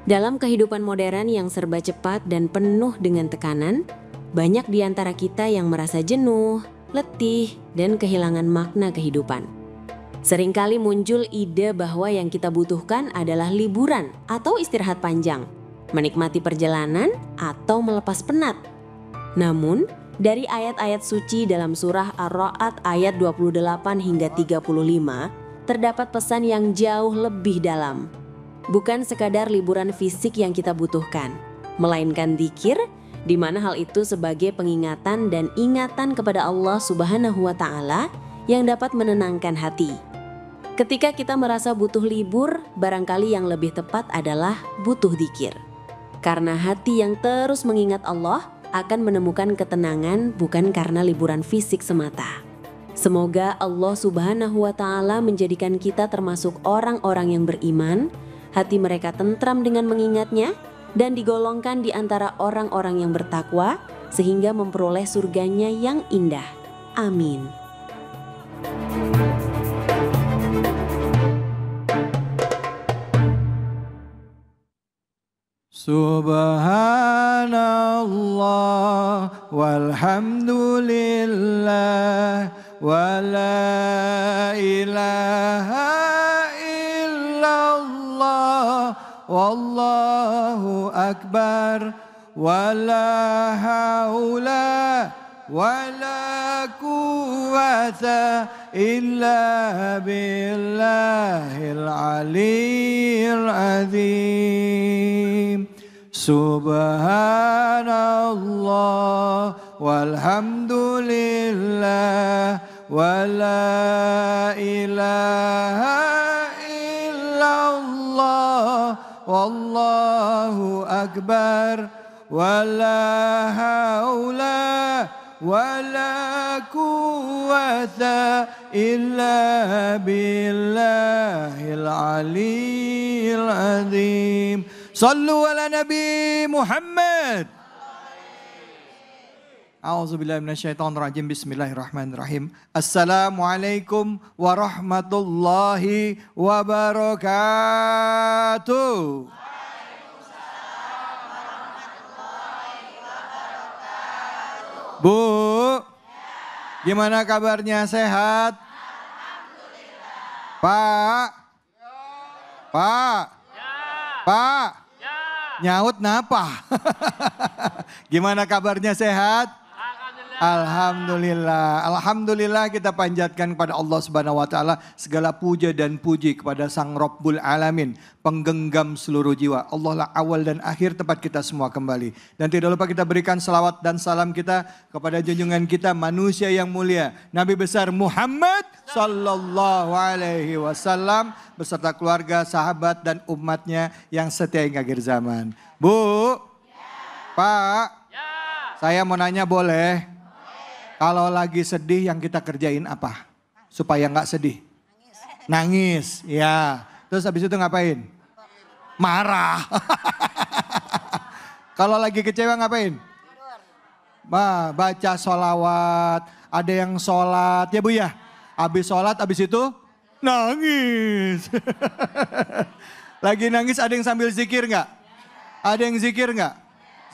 Dalam kehidupan modern yang serba cepat dan penuh dengan tekanan, banyak di antara kita yang merasa jenuh, letih, dan kehilangan makna kehidupan. Seringkali muncul ide bahwa yang kita butuhkan adalah liburan atau istirahat panjang, menikmati perjalanan atau melepas penat. Namun, dari ayat-ayat suci dalam surah Ar-Ra'd ayat 28 hingga 35, terdapat pesan yang jauh lebih dalam. Bukan sekadar liburan fisik yang kita butuhkan, melainkan dzikir, di mana hal itu sebagai pengingatan dan ingatan kepada Allah Subhanahu wa Ta'ala yang dapat menenangkan hati. Ketika kita merasa butuh libur, barangkali yang lebih tepat adalah butuh dzikir. Karena hati yang terus mengingat Allah akan menemukan ketenangan bukan karena liburan fisik semata. Semoga Allah Subhanahu wa Ta'ala menjadikan kita termasuk orang-orang yang beriman, hati mereka tentram dengan mengingatnya, dan digolongkan di antara orang-orang yang bertakwa sehingga memperoleh surganya yang indah. Amin. Subhanallah walhamdulillah wa la ilaha illallah wallahu akbar wa la haula wa la quwwata illa billahil aliyyil azim. Subhanallah walhamdulillah wa la ilaha illallah wallahu akbar wa la haula wa la quwwata illa billahil aliyyil azim. Sallu ala Nabi Muhammad. A'udzubillahi minasyaitonirrajim. Bismillahirrahmanirrahim. Assalamualaikum warahmatullahi wabarakatuh. Bu, gimana kabarnya, sehat? Pak, Pak, nyaut napa? Gimana kabarnya, sehat? Alhamdulillah. Alhamdulillah kita panjatkan kepada Allah Subhanahu wa Ta'ala segala puja dan puji kepada Sang Rabbul Alamin, penggenggam seluruh jiwa. Allah lah awal dan akhir tempat kita semua kembali. Dan tidak lupa kita berikan salawat dan salam kita kepada junjungan kita manusia yang mulia, Nabi besar Muhammad sallallahu alaihi wasallam beserta keluarga, sahabat dan umatnya yang setia hingga akhir zaman. Bu, Pak, saya mau nanya boleh? Kalau lagi sedih yang kita kerjain apa? Supaya nggak sedih. Nangis, ya. Terus habis itu ngapain? Marah. Kalau lagi kecewa ngapain? Baca sholawat. Ada yang sholat, ya Bu ya. Habis sholat, habis itu nangis. Lagi nangis ada yang sambil zikir nggak? Ada yang zikir nggak?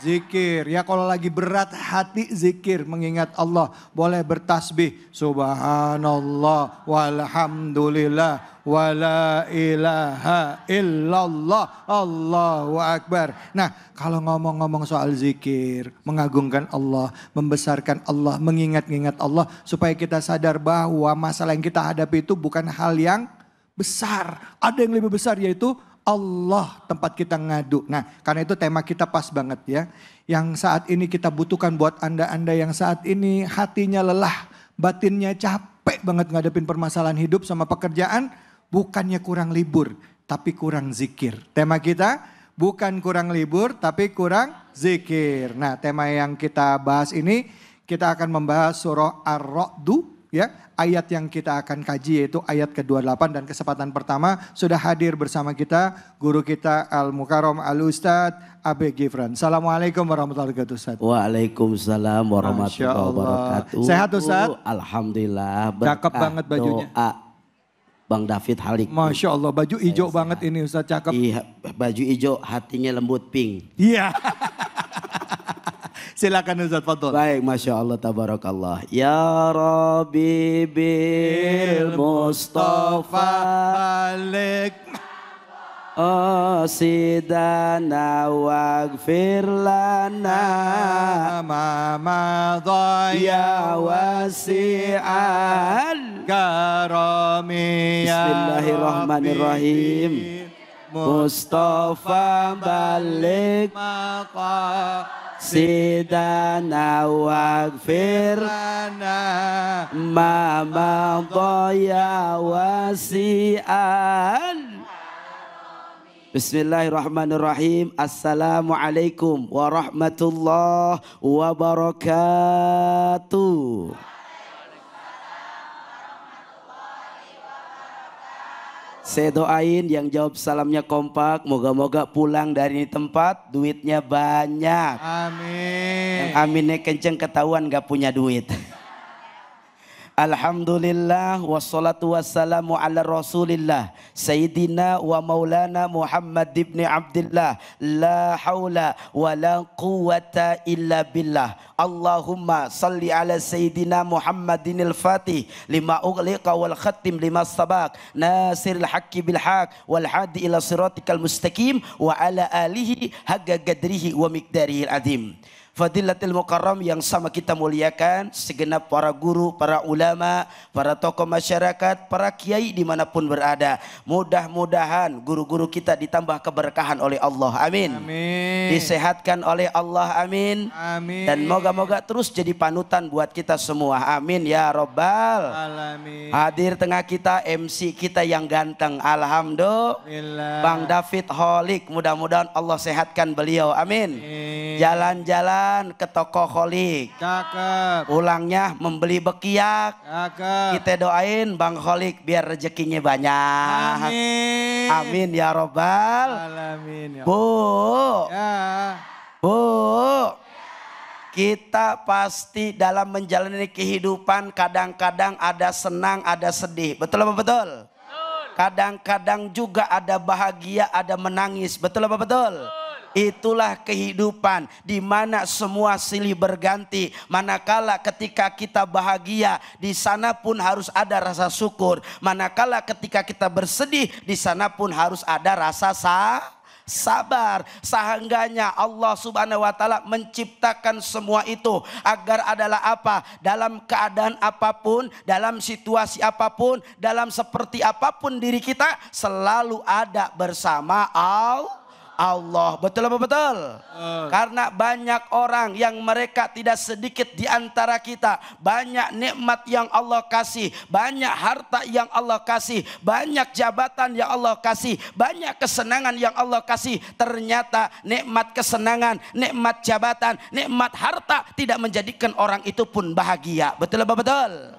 Zikir, ya kalau lagi berat hati zikir mengingat Allah. Boleh bertasbih, subhanallah walhamdulillah wa la ilaha illallah Allahu akbar. Nah kalau ngomong-ngomong soal zikir, mengagungkan Allah, membesarkan Allah, mengingat-ingat Allah. Supaya kita sadar bahwa masalah yang kita hadapi itu bukan hal yang besar. Ada yang lebih besar yaitu Allah tempat kita ngadu. Nah karena itu tema kita pas banget ya. Yang saat ini kita butuhkan buat anda-anda yang saat ini hatinya lelah, batinnya capek banget ngadepin permasalahan hidup sama pekerjaan. Bukannya kurang libur tapi kurang zikir. Tema kita bukan kurang libur tapi kurang zikir. Nah tema yang kita bahas ini kita akan membahas surah Ar-Ra'd ya. Ayat yang kita akan kaji yaitu ayat ke-28 dan kesempatan pertama sudah hadir bersama kita guru kita Al-Mukarram Al-Ustadz Abe Gifran. Assalamualaikum warahmatullahi wabarakatuh Ustadz. Waalaikumsalam warahmatullahi wabarakatuh. Sehat Ustadz? Alhamdulillah. Cakep banget bajunya. Doa Bang David Halik. Masya Allah, baju hijau banget ini Ustaz, cakep. Iya, baju hijau, hatinya lembut pink. Iya. Silakan Ustaz, fadhol. Baik, Masya Allah, tabarakallah. Ya Rabbi bil Mustafa balik. Sidana waghfir lana Mama ya wasi'al karami ya Bismillahirrahmanirrahim. Mustafa balik sidana waghfir mama ya wasi'al. Bismillahirrahmanirrahim. Assalamualaikum warahmatullahi wabarakatuh. Saya doain yang jawab salamnya kompak, moga-moga pulang dari tempat duitnya banyak. Amin. Yang aminnya kenceng ketahuan gak punya duit. Alhamdulillah wassalatu wassalamu ala rasulillah Sayyidina wa maulana Muhammad ibn Abdullah. La hawla wa la quwata illa billah. Allahumma salli ala Sayyidina Muhammadin al-Fatih lima ughliqa wal khatim lima sabaq nasiril haqqi bil haq wal hadi ila siratikal mustaqim wa ala alihi haqqa qadrihi wa miqdarihi al-azim. Fadilatul Mukarram yang sama kita muliakan, segenap para guru, para ulama, para tokoh masyarakat, para kiai dimanapun berada. Mudah-mudahan guru-guru kita ditambah keberkahan oleh Allah, amin. Amin. Disehatkan oleh Allah, amin. Amin. Dan moga-moga terus jadi panutan buat kita semua, amin ya Rabbal Alamin. Hadir tengah kita MC kita yang ganteng, alhamdulillah, Bang David Holik. Mudah-mudahan Allah sehatkan beliau, amin. Jalan-jalan ke toko Holik, Cakep. pulangnya membeli bekiak. Cakep. Kita doain Bang Holik biar rezekinya banyak, Amin. amin ya Robbal. Alamin. Ya. Bu, Ya. Bu, kita pasti dalam menjalani kehidupan kadang-kadang ada senang, ada sedih. Betul apa betul? Kadang-kadang juga ada bahagia, ada menangis. Betul apa betul? Itulah kehidupan di mana semua silih berganti. Manakala ketika kita bahagia, di sana pun harus ada rasa syukur. Manakala ketika kita bersedih, di sana pun harus ada rasa sabar. Sehangganya Allah Subhanahu wa taala menciptakan semua itu agar adalah apa? Dalam keadaan apapun, dalam situasi apapun, dalam seperti apapun diri kita selalu ada bersama Allah. Betul apa betul? Karena banyak orang yang mereka tidak sedikit di antara kita, banyak nikmat yang Allah kasih, banyak harta yang Allah kasih, banyak jabatan yang Allah kasih, banyak kesenangan yang Allah kasih. Ternyata nikmat kesenangan, nikmat jabatan, nikmat harta tidak menjadikan orang itu pun bahagia. Betul apa betul?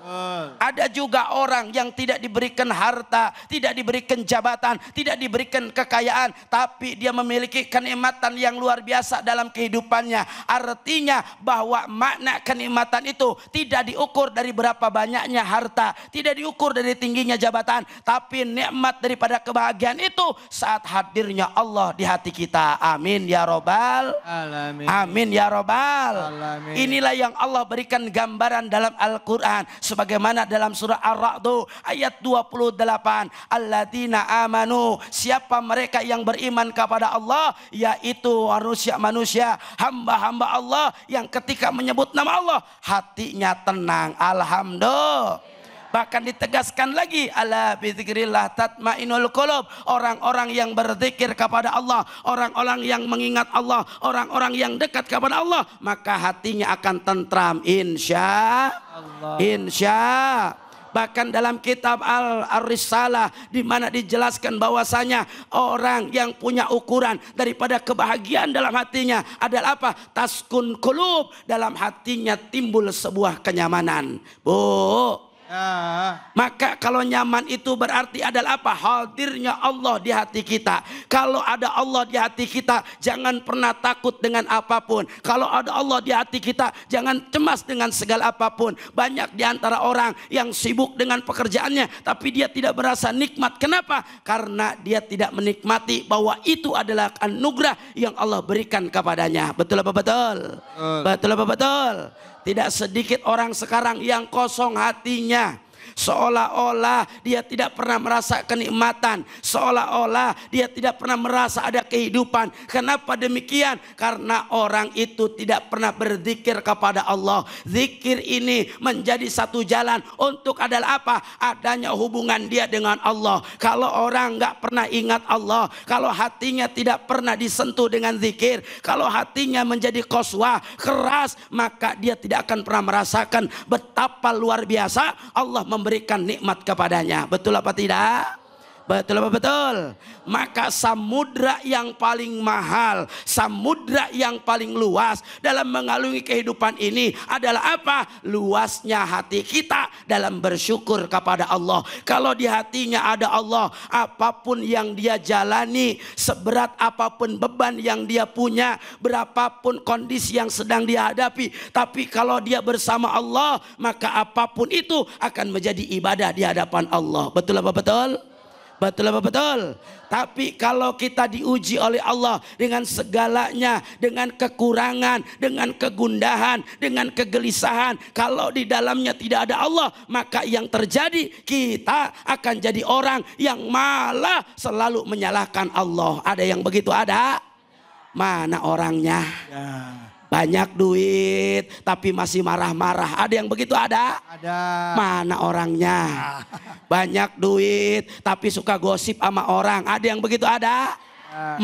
Ada juga orang yang tidak diberikan harta, tidak diberikan jabatan, tidak diberikan kekayaan, tapi dia memiliki kenikmatan yang luar biasa dalam kehidupannya. Artinya bahwa makna kenikmatan itu tidak diukur dari berapa banyaknya harta, tidak diukur dari tingginya jabatan, tapi nikmat daripada kebahagiaan itu saat hadirnya Allah di hati kita. Amin ya Robbal Alamin. Amin ya Robbal Alamin. Inilah yang Allah berikan gambaran dalam Al-Quran, sebagaimana dalam surah Ar-Ra'd ayat 28. Alladzina amanu, siapa mereka yang beriman kepada Allah, yaitu manusia-manusia, hamba-hamba Allah yang ketika menyebut nama Allah hatinya tenang. Alhamdulillah. Bahkan ditegaskan lagi, ala bizikrillah tatmainul qulub. Orang-orang yang berzikir kepada Allah, orang-orang yang mengingat Allah, orang-orang yang dekat kepada Allah, maka hatinya akan tentram, insya Allah. Bahkan dalam kitab Al-Risalah di mana dijelaskan bahwasanya orang yang punya ukuran daripada kebahagiaan dalam hatinya adalah apa? Taskun qulub, dalam hatinya timbul sebuah kenyamanan. Bu, Maka kalau nyaman itu berarti adalah apa? Hadirnya Allah di hati kita. Kalau ada Allah di hati kita, jangan pernah takut dengan apapun. Kalau ada Allah di hati kita, jangan cemas dengan segala apapun. Banyak di antara orang yang sibuk dengan pekerjaannya, tapi dia tidak berasa nikmat. Kenapa? Karena dia tidak menikmati bahwa itu adalah anugerah yang Allah berikan kepadanya. Betul apa betul? Betul apa betul? Tidak sedikit orang sekarang yang kosong hatinya. Seolah-olah dia tidak pernah merasa kenikmatan. Seolah-olah dia tidak pernah merasa ada kehidupan. Kenapa demikian? Karena orang itu tidak pernah berzikir kepada Allah. Zikir ini menjadi satu jalan untuk adalah apa? Adanya hubungan dia dengan Allah. Kalau orang nggak pernah ingat Allah, kalau hatinya tidak pernah disentuh dengan zikir, kalau hatinya menjadi qaswah, keras, maka dia tidak akan pernah merasakan betapa luar biasa Allah memberikan nikmat kepadanya. Betul apa tidak? Betul apa betul? Maka samudra yang paling mahal, samudra yang paling luas dalam mengalungi kehidupan ini adalah apa? Luasnya hati kita dalam bersyukur kepada Allah. Kalau di hatinya ada Allah, apapun yang dia jalani, seberat apapun beban yang dia punya, berapapun kondisi yang sedang dia hadapi, tapi kalau dia bersama Allah, maka apapun itu akan menjadi ibadah di hadapan Allah. Betul apa betul? Betul apa betul? Tapi kalau kita diuji oleh Allah dengan segalanya, dengan kekurangan, dengan kegundahan, dengan kegelisahan, kalau di dalamnya tidak ada Allah, maka yang terjadi kita akan jadi orang yang malah selalu menyalahkan Allah. Ada yang begitu? Ada? Mana orangnya? Ya. Banyak duit tapi masih marah-marah. Ada yang begitu? Ada? Ada. Mana orangnya? Banyak duit tapi suka gosip sama orang. Ada yang begitu? Ada?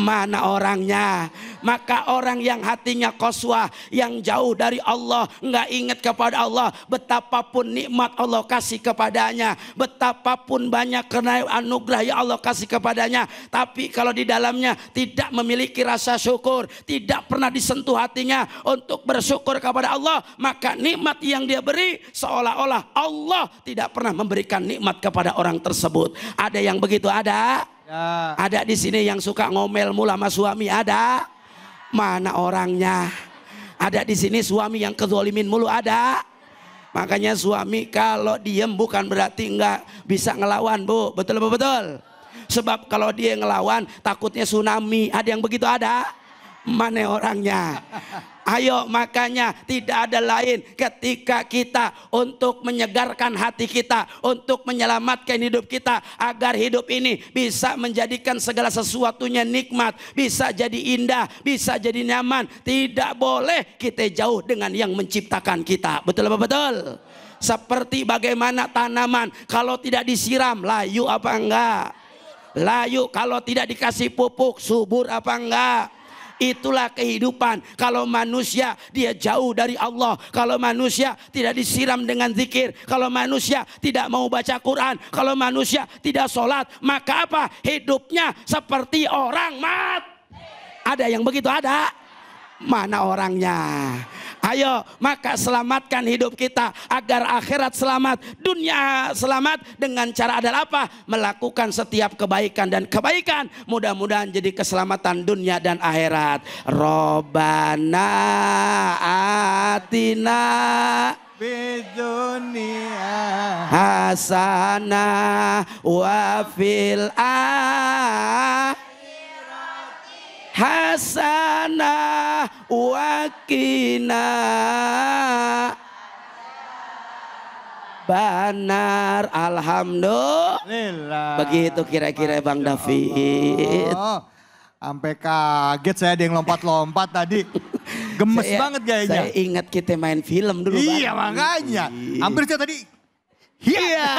Mana orangnya? Maka orang yang hatinya qaswah, yang jauh dari Allah, nggak ingat kepada Allah, betapapun nikmat Allah kasih kepadanya, betapapun banyak karena anugerah yang Allah kasih kepadanya, tapi kalau di dalamnya tidak memiliki rasa syukur, tidak pernah disentuh hatinya untuk bersyukur kepada Allah, maka nikmat yang dia beri seolah-olah Allah tidak pernah memberikan nikmat kepada orang tersebut. Ada yang begitu? Ada? Ya. Ada di sini yang suka ngomel mulu sama suami? Ada? Mana orangnya? Ada di sini suami yang kezolimin mulu? Ada? Makanya suami kalau diem bukan berarti nggak bisa ngelawan, Bu. Betul apa betul? Sebab kalau dia ngelawan takutnya tsunami. Ada yang begitu? Ada? Mana orangnya? Ayo, makanya tidak ada lain ketika kita untuk menyegarkan hati kita, untuk menyelamatkan hidup kita, agar hidup ini bisa menjadikan segala sesuatunya nikmat, bisa jadi indah, bisa jadi nyaman. Tidak boleh kita jauh dengan yang menciptakan kita. Betul apa betul? Seperti bagaimana tanaman kalau tidak disiram layu apa enggak? Layu. Kalau tidak dikasih pupuk subur apa enggak? Itulah kehidupan. Kalau manusia dia jauh dari Allah, kalau manusia tidak disiram dengan zikir, kalau manusia tidak mau baca Quran, kalau manusia tidak sholat, maka apa? Hidupnya seperti orang mati. Ada yang begitu? Ada? Mana orangnya? Ayo, maka selamatkan hidup kita agar akhirat selamat, dunia selamat dengan cara adalah apa? Melakukan setiap kebaikan, dan kebaikan mudah-mudahan jadi keselamatan dunia dan akhirat. Robbana atina Bidunia hasanah wa fil hasanah wakina banar. Alhamdulillah. Begitu kira-kira Bang David. Sampai kaget saya, ada yang lompat-lompat tadi. Gemes banget kayaknya. Saya ingat kita main film dulu. Iya Bang. Makanya. Hampir saya tadi. Iya.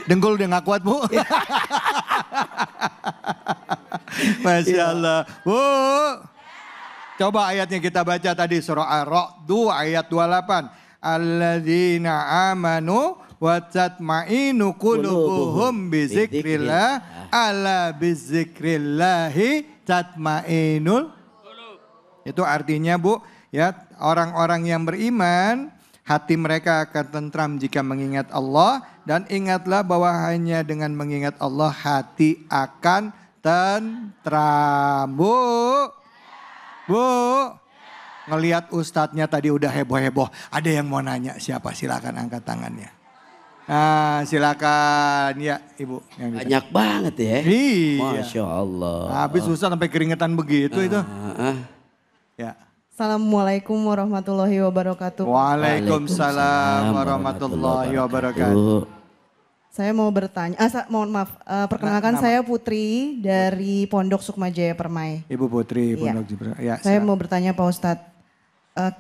Dengkul udah gak kuat, Bu. Masya Allah. Bu, coba ayatnya kita baca tadi. Surah Ar-Ra'd ayat 28. Alladzina amanu wa tatma'inu qulubuhum bizikrillah. Ala bizikrillahi tatma'inul. Itu artinya, Bu, Ya, orang-orang yang beriman, hati mereka akan tentram jika mengingat Allah. Dan ingatlah bahwa hanya dengan mengingat Allah hati akan tentram. Bu, ngelihat ustadznya tadi udah heboh-heboh. Ada yang mau nanya siapa? Silakan angkat tangannya. Nah, silakan ya Ibu. Banyak banget ya. Iya. Masya Allah. Habis susah sampai keringetan begitu itu. Ya. Assalamualaikum warahmatullahi wabarakatuh. Waalaikumsalam warahmatullahi wabarakatuh. Saya mau bertanya, mohon maaf, perkenalkan saya Putri dari Pondok Sukmajaya Permai. Ibu Putri, Iya. Pondok Jibril. Ya, Saya silakan. mau bertanya Pak Ustadz,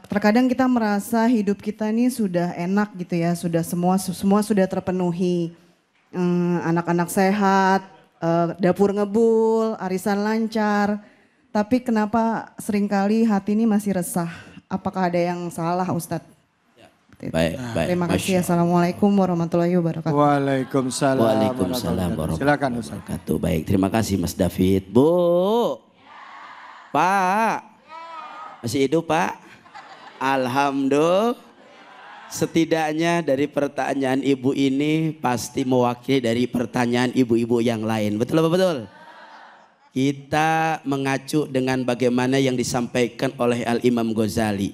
terkadang kita merasa hidup kita ini sudah enak gitu ya, sudah semua sudah terpenuhi. Anak-anak sehat, dapur ngebul, arisan lancar. Tapi kenapa seringkali hati ini masih resah? Apakah ada yang salah Ustadz? Baik. Terima Masya kasih. Assalamualaikum warahmatullahi wabarakatuh. Waalaikumsalam. Waalaikumsalam Silakan warahmatullahi Ustaz. wabarakatuh. Baik, terima kasih Mas David. Bu, Pak, masih hidup Pak? Alhamdulillah. Setidaknya dari pertanyaan ibu ini pasti mewakili dari pertanyaan ibu-ibu yang lain. Betul apa betul? Kita mengacu dengan bagaimana yang disampaikan oleh Al-Imam Ghazali.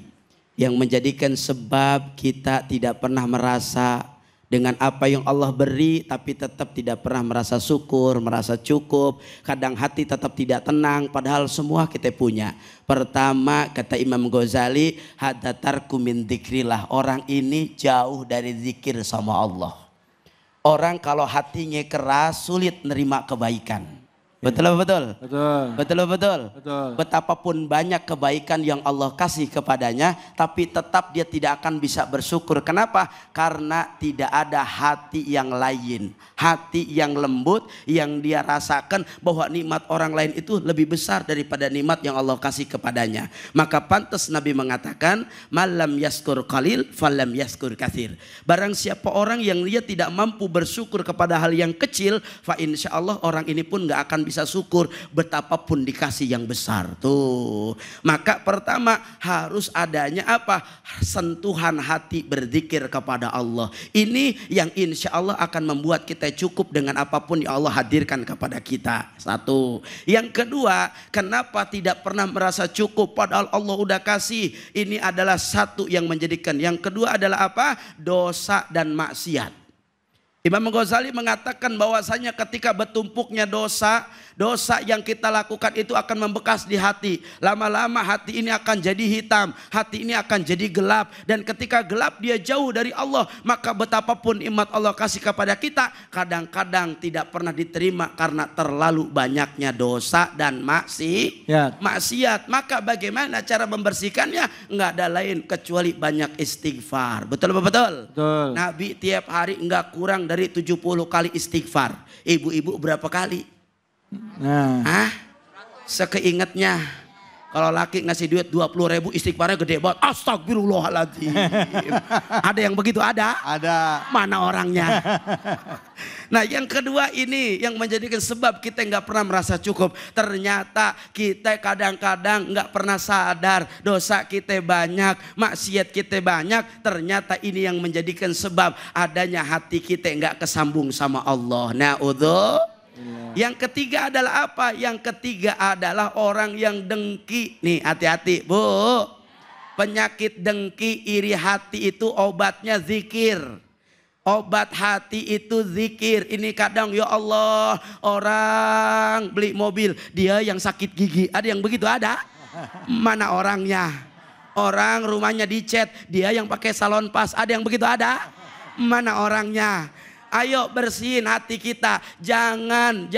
Yang menjadikan sebab kita tidak pernah merasa dengan apa yang Allah beri, tapi tetap tidak pernah merasa syukur, merasa cukup. Kadang hati tetap tidak tenang, padahal semua kita punya. Pertama kata Imam Ghazali, hadatarku min dzikrillah. Orang ini jauh dari zikir sama Allah. Orang kalau hatinya keras sulit nerima kebaikan. Betul apa betul? Betul. Betul apa betul? Betul. Betapapun banyak kebaikan yang Allah kasih kepadanya, tapi tetap dia tidak akan bisa bersyukur. Kenapa? Karena tidak ada hati yang lain, hati yang lembut, yang dia rasakan bahwa nikmat orang lain itu lebih besar daripada nikmat yang Allah kasih kepadanya. Maka pantas Nabi mengatakan, malam yaskur qalil, falam yaskur katsir. Barang siapa orang yang dia tidak mampu bersyukur kepada hal yang kecil, fa insya Allah orang ini pun nggak akan bisa syukur betapapun dikasih yang besar. Tuh. Maka pertama harus adanya apa? Sentuhan hati berzikir kepada Allah. Ini yang insya Allah akan membuat kita cukup dengan apapun yang Allah hadirkan kepada kita. Satu. Yang kedua, kenapa tidak pernah merasa cukup padahal Allah udah kasih? Ini adalah satu yang menjadikan. Yang kedua adalah apa? Dosa dan maksiat. Imam Ghazali mengatakan bahwasanya ketika bertumpuknya dosa yang kita lakukan itu akan membekas di hati. Lama-lama hati ini akan jadi hitam, hati ini akan jadi gelap. Dan ketika gelap dia jauh dari Allah, maka betapapun nikmat Allah kasih kepada kita, kadang-kadang tidak pernah diterima karena terlalu banyaknya dosa dan maksiat. Maka bagaimana cara membersihkannya? Enggak ada lain kecuali banyak istighfar. Betul apa betul? Betul. Nabi tiap hari enggak kurang dari 70 kali istighfar. Ibu-ibu berapa kali? Nah. Sekeingetnya. Kalau laki ngasih duit 20.000 istighfarnya gede banget. Astagfirullahaladzim. Ada yang begitu ada? Ada. Mana orangnya? Nah yang kedua ini yang menjadikan sebab kita nggak pernah merasa cukup. Ternyata kita kadang-kadang nggak pernah sadar dosa kita banyak, maksiat kita banyak. Ternyata ini yang menjadikan sebab adanya hati kita nggak kesambung sama Allah. Yang ketiga adalah apa? Yang ketiga adalah orang yang dengki. Nih hati-hati Bu. Penyakit dengki, iri hati itu obatnya zikir. Obat hati itu zikir. Ini kadang ya Allah, orang beli mobil, dia yang sakit gigi. Ada yang begitu ada? Mana orangnya? Orang rumahnya dicat, dia yang pakai salon pas. Ada yang begitu ada? Mana orangnya? Ayo bersihin hati kita. Jangan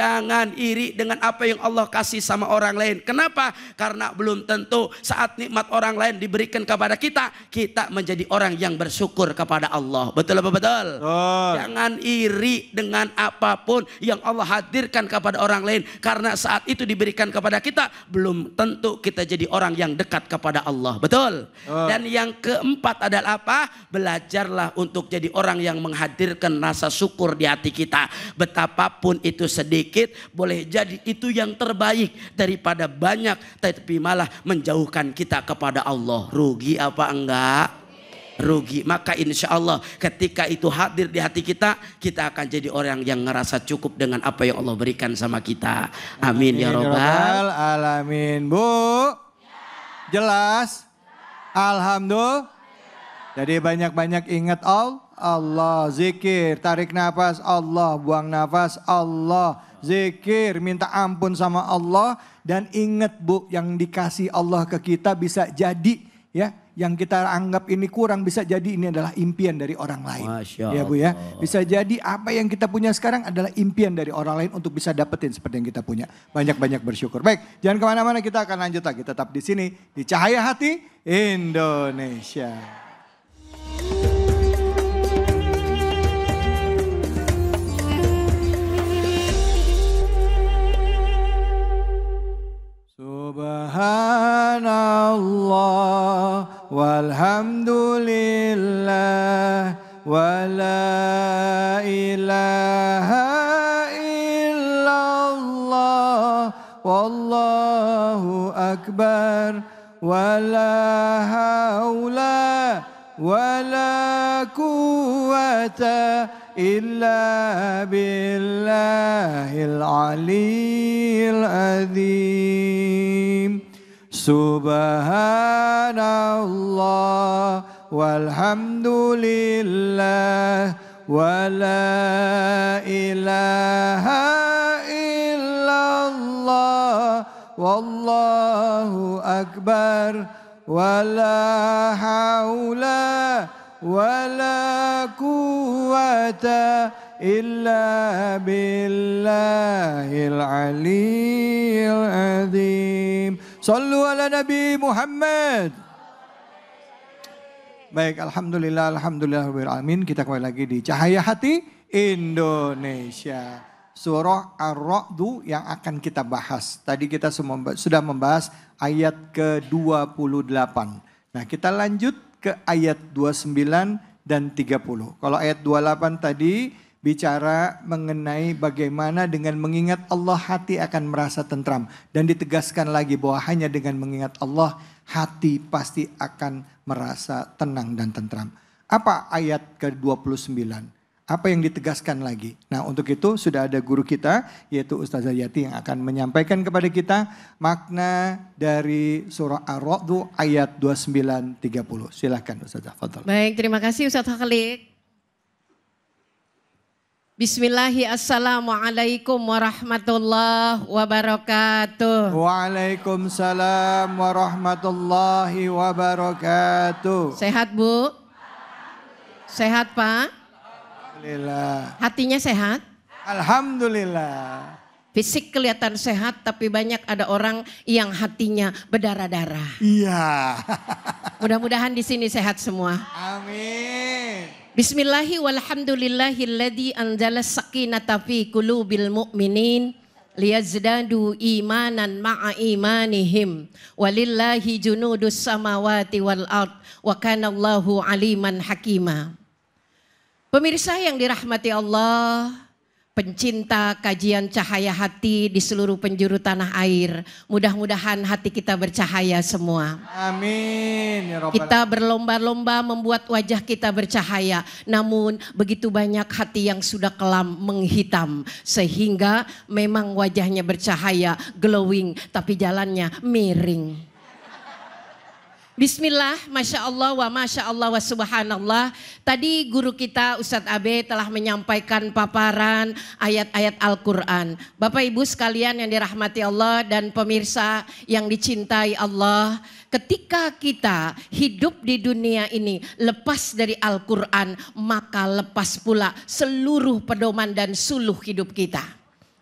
iri dengan apa yang Allah kasih sama orang lain. Kenapa? Karena belum tentu saat nikmat orang lain diberikan kepada kita, kita menjadi orang yang bersyukur kepada Allah. Betul apa betul? Oh. Jangan iri dengan apapun yang Allah hadirkan kepada orang lain. Karena saat itu diberikan kepada kita, belum tentu kita jadi orang yang dekat kepada Allah. Betul? Oh. Dan yang keempat adalah apa? Belajarlah untuk jadi orang yang menghadirkan rasa bersyukur di hati kita. Betapapun itu sedikit, boleh jadi itu yang terbaik daripada banyak, tapi malah menjauhkan kita kepada Allah. Rugi apa enggak? Rugi. Maka insya Allah ketika itu hadir di hati kita, kita akan jadi orang yang ngerasa cukup dengan apa yang Allah berikan sama kita. Amin ya Rabbal alamin. Bu, jelas? Alhamdulillah. Jadi banyak-banyak ingat Allah, zikir, tarik nafas Allah, buang nafas Allah, zikir, minta ampun sama Allah. Dan ingat Bu, yang dikasih Allah ke kita bisa jadi ya, yang kita anggap ini kurang bisa jadi ini adalah impian dari orang lain. Masya Ya Bu ya, bisa jadi apa yang kita punya sekarang adalah impian dari orang lain untuk bisa dapetin seperti yang kita punya. Banyak-banyak bersyukur. Baik, jangan kemana-mana, kita akan lanjut lagi. Tetap di sini di Cahaya Hati Indonesia. Subhanallah walhamdulillah wa la ilaha illallah wallahu akbar wa la haula wa la quwwata illa billahil aliyil azim. Subhanallah walhamdulillah wa la ilaha illallah wallahu akbar wa la haula wa la quwwata illa billahil aliyil azim. Sallu ala Nabi Muhammad. Baik, alhamdulillah, alhamdulillahirrahmanirrahim. Kita kembali lagi di Cahaya Hati Indonesia. Surah Ar-Ra'd yang akan kita bahas. Tadi kita sudah membahas ayat ke-28. Nah, kita lanjut ke ayat 29 dan 30. Kalau ayat 28 tadi bicara mengenai bagaimana dengan mengingat Allah hati akan merasa tentram. Dan ditegaskan lagi bahwa hanya dengan mengingat Allah hati pasti akan merasa tenang dan tentram. Apa ayat ke-29? Apa yang ditegaskan lagi? Nah, untuk itu sudah ada guru kita yaitu Ustazah Yati yang akan menyampaikan kepada kita makna dari surah Ar-Ra'd ayat 29-30. Silakan Ustazah, fadhal. Baik, terima kasih Ustaz Khalid. Bismillahirrahmanirrahim. Assalamualaikum warahmatullahi wabarakatuh. Waalaikumsalam warahmatullahi wabarakatuh. Sehat Bu? Sehat Pak? Alhamdulillah. Hatinya sehat? Alhamdulillah. Fisik kelihatan sehat tapi banyak ada orang yang hatinya berdarah-darah. Iya. Mudah-mudahan di sini sehat semua. Amin. Bismillahi walhamdulillahilladzi anzala sakinata fi qulubil mu'minin liyazdadu imanan ma'a imanihim walillahi junudus samawati wal ard wa kanallahu aliman hakima. Pemirsa yang dirahmati Allah, pencinta kajian Cahaya Hati di seluruh penjuru tanah air, mudah-mudahan hati kita bercahaya semua. Amin. Ya Rabbal Kita berlomba-lomba membuat wajah kita bercahaya, namun begitu banyak hati yang sudah kelam menghitam sehingga memang wajahnya bercahaya, glowing, tapi jalannya miring. Bismillah, Masya Allah wa subhanallah. Tadi guru kita Ustadz Abe telah menyampaikan paparan ayat-ayat Al-Quran. Bapak Ibu sekalian yang dirahmati Allah dan pemirsa yang dicintai Allah. Ketika kita hidup di dunia ini lepas dari Al-Quran, maka lepas pula seluruh pedoman dan suluh hidup kita.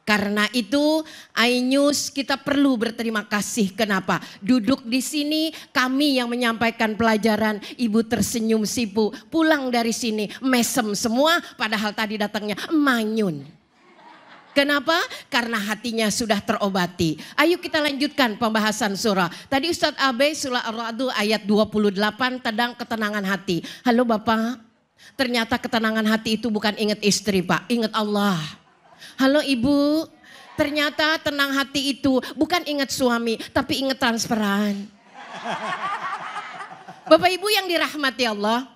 Karena itu iNews kita perlu berterima kasih. Kenapa? Duduk di sini kami yang menyampaikan pelajaran, ibu tersenyum sipu, pulang dari sini mesem semua padahal tadi datangnya manyun. Kenapa? Karena hatinya sudah terobati. Ayo kita lanjutkan pembahasan surah. Tadi Ustadz Abe surah Ar-Ra'd ayat 28 tentang ketenangan hati. Halo Bapak, Ternyata ketenangan hati itu bukan ingat istri Pak, ingat Allah. Halo Ibu, ternyata tenang hati itu bukan ingat suami, tapi ingat transferan. Bapak Ibu yang dirahmati Allah,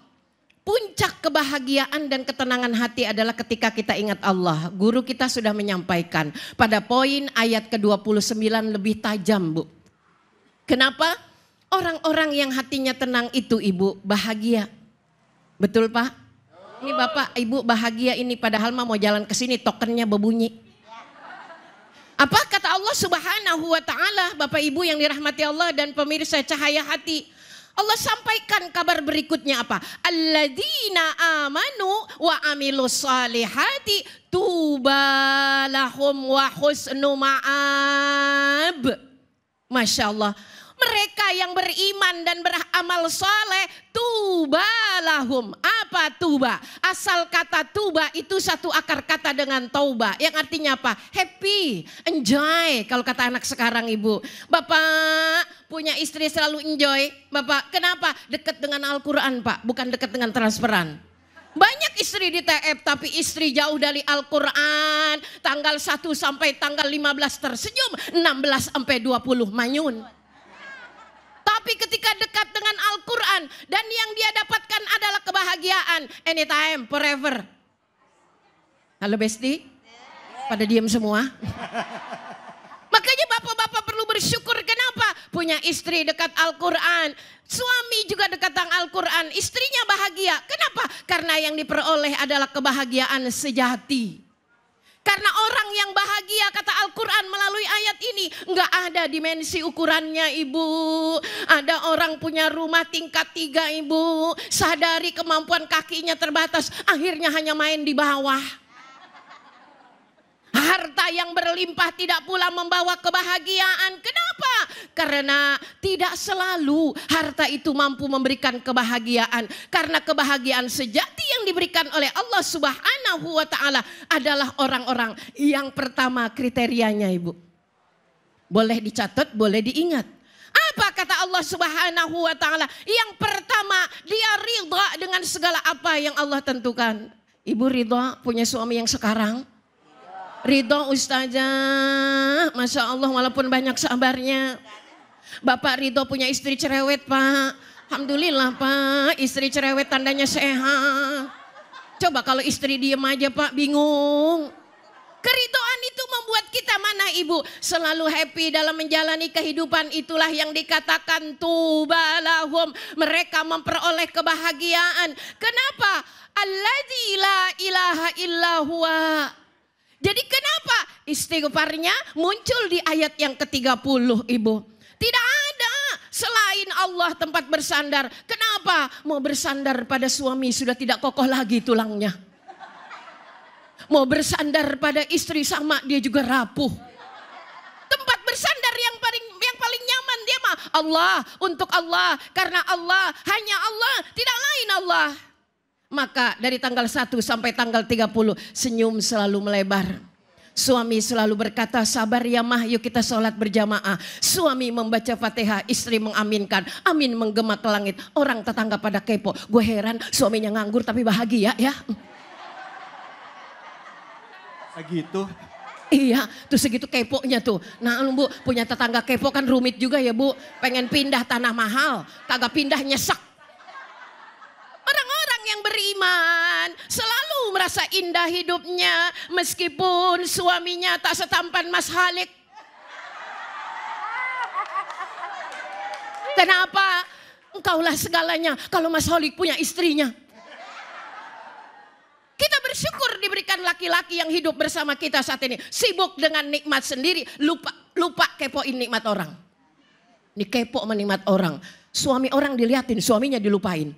puncak kebahagiaan dan ketenangan hati adalah ketika kita ingat Allah. Guru kita sudah menyampaikan pada poin ayat ke-29 lebih tajam Bu. Kenapa? Orang-orang yang hatinya tenang itu Ibu bahagia. Betul Pak? Ini Bapak Ibu bahagia ini padahal mau jalan ke sini tokennya berbunyi. Apa kata Allah Subhanahu wa taala, Bapak Ibu yang dirahmati Allah dan pemirsa Cahaya Hati? Allah sampaikan kabar berikutnya apa? Alladzina amanu wa amilus salihati tuba lahum wa husnu ma'ab. Masya Allah. Mereka yang beriman dan beramal saleh, tuba lahum. Apa tuba? Asal kata tuba itu satu akar kata dengan tauba. Yang artinya apa? Happy, enjoy. Kalau kata anak sekarang Ibu. Bapak punya istri selalu enjoy. Bapak kenapa? Dekat dengan Al-Quran Pak, bukan dekat dengan transferan. Banyak istri di TF tapi istri jauh dari Al-Quran. Tanggal 1 sampai tanggal 15 tersenyum, 16 sampai 20 manyun. Tapi ketika dekat dengan Al-Quran dan yang dia dapatkan adalah kebahagiaan. Anytime, forever. Halo Besti? Pada diam semua. Makanya bapak-bapak perlu bersyukur. Kenapa? Punya istri dekat Al-Quran. Suami juga dekat dengan Al-Quran. Istrinya bahagia. Kenapa? Karena yang diperoleh adalah kebahagiaan sejati. Karena orang yang bahagia kata Al-Quran melalui ayat ini nggak ada dimensi ukurannya Ibu. Ada orang punya rumah tingkat 3 Ibu. Sadari kemampuan kakinya terbatas. Akhirnya hanya main di bawah. Harta yang berlimpah tidak pula membawa kebahagiaan. Kenapa? Karena tidak selalu harta itu mampu memberikan kebahagiaan. Karena kebahagiaan sejati yang diberikan oleh Allah Subhanahu wa taala adalah orang-orang yang pertama kriterianya Ibu. Boleh dicatat, boleh diingat. Apa kata Allah Subhanahu wa taala? Yang pertama, dia ridha dengan segala apa yang Allah tentukan. Ibu ridha punya suami yang sekarang? Ridho Ustazah, Masya Allah walaupun banyak sabarnya. Bapak ridho punya istri cerewet Pak. Alhamdulillah Pak, istri cerewet tandanya sehat. Coba kalau istri diem aja Pak, bingung. Keridhaan itu membuat kita mana Ibu? Selalu happy dalam menjalani kehidupan, itulah yang dikatakan tuba lahum. Mereka memperoleh kebahagiaan. Kenapa? Alladzi la ilaha illa huwa. Jadi kenapa istighfarnya muncul di ayat yang ke-30 Ibu? Tidak ada selain Allah tempat bersandar. Kenapa? Mau bersandar pada suami sudah tidak kokoh lagi tulangnya. Mau bersandar pada istri sama dia juga rapuh. Tempat bersandar yang paling nyaman dia mah Allah, untuk Allah, karena Allah, hanya Allah, tidak lain Allah. Maka dari tanggal 1 sampai tanggal 30 senyum selalu melebar. Suami selalu berkata sabar ya mah, yuk kita sholat berjamaah. Suami membaca Fatihah, istri mengaminkan. Amin menggema ke langit. Orang tetangga pada kepo. Gue heran suaminya nganggur tapi bahagia ya. Begitu. Iya, tuh segitu keponya tuh. Nah Bu, punya tetangga kepo kan rumit juga ya Bu. Pengen pindah tanah mahal, kagak pindah nyesek. Orang-orang yang beriman selalu merasa indah hidupnya meskipun suaminya tak setampan Mas Halik. Kenapa? Engkaulah segalanya kalau Mas Halik punya istrinya. Kita bersyukur diberikan laki-laki yang hidup bersama kita saat ini. Sibuk dengan nikmat sendiri, lupa kepoin nikmat orang. Ini kepo sama nikmat orang. Suami orang diliatin, suaminya dilupain.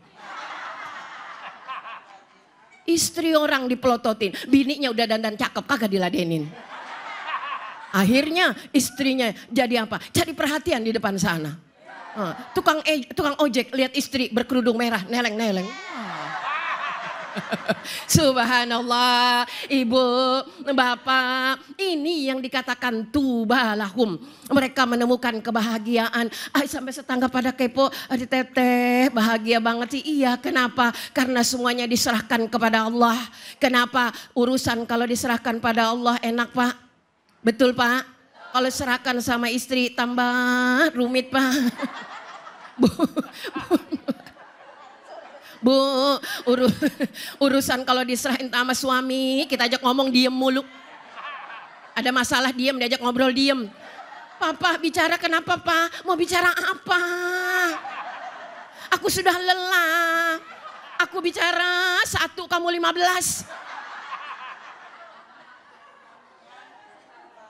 Istri orang dipelototin, bininya udah dandan cakep kagak diladenin. Akhirnya istrinya jadi apa? Cari perhatian di depan sana. Tukang ojek lihat istri berkerudung merah, neleng-neleng. Subhanallah, Ibu, Bapak, ini yang dikatakan tubalahum. Mereka menemukan kebahagiaan. Sampai tetangga pada kepo, adik teteh bahagia banget sih. Iya, kenapa? Karena semuanya diserahkan kepada Allah. Kenapa? Urusan kalau diserahkan pada Allah enak, Pak. Betul, Pak? Kalau serahkan sama istri tambah rumit, Pak. Bu, urusan kalau diserahin sama suami, kita ajak ngomong diem mulu. Ada masalah diem, diajak ngobrol diem. Papa bicara kenapa, Pak? Mau bicara apa? Aku sudah lelah. Aku bicara 1, kamu 15.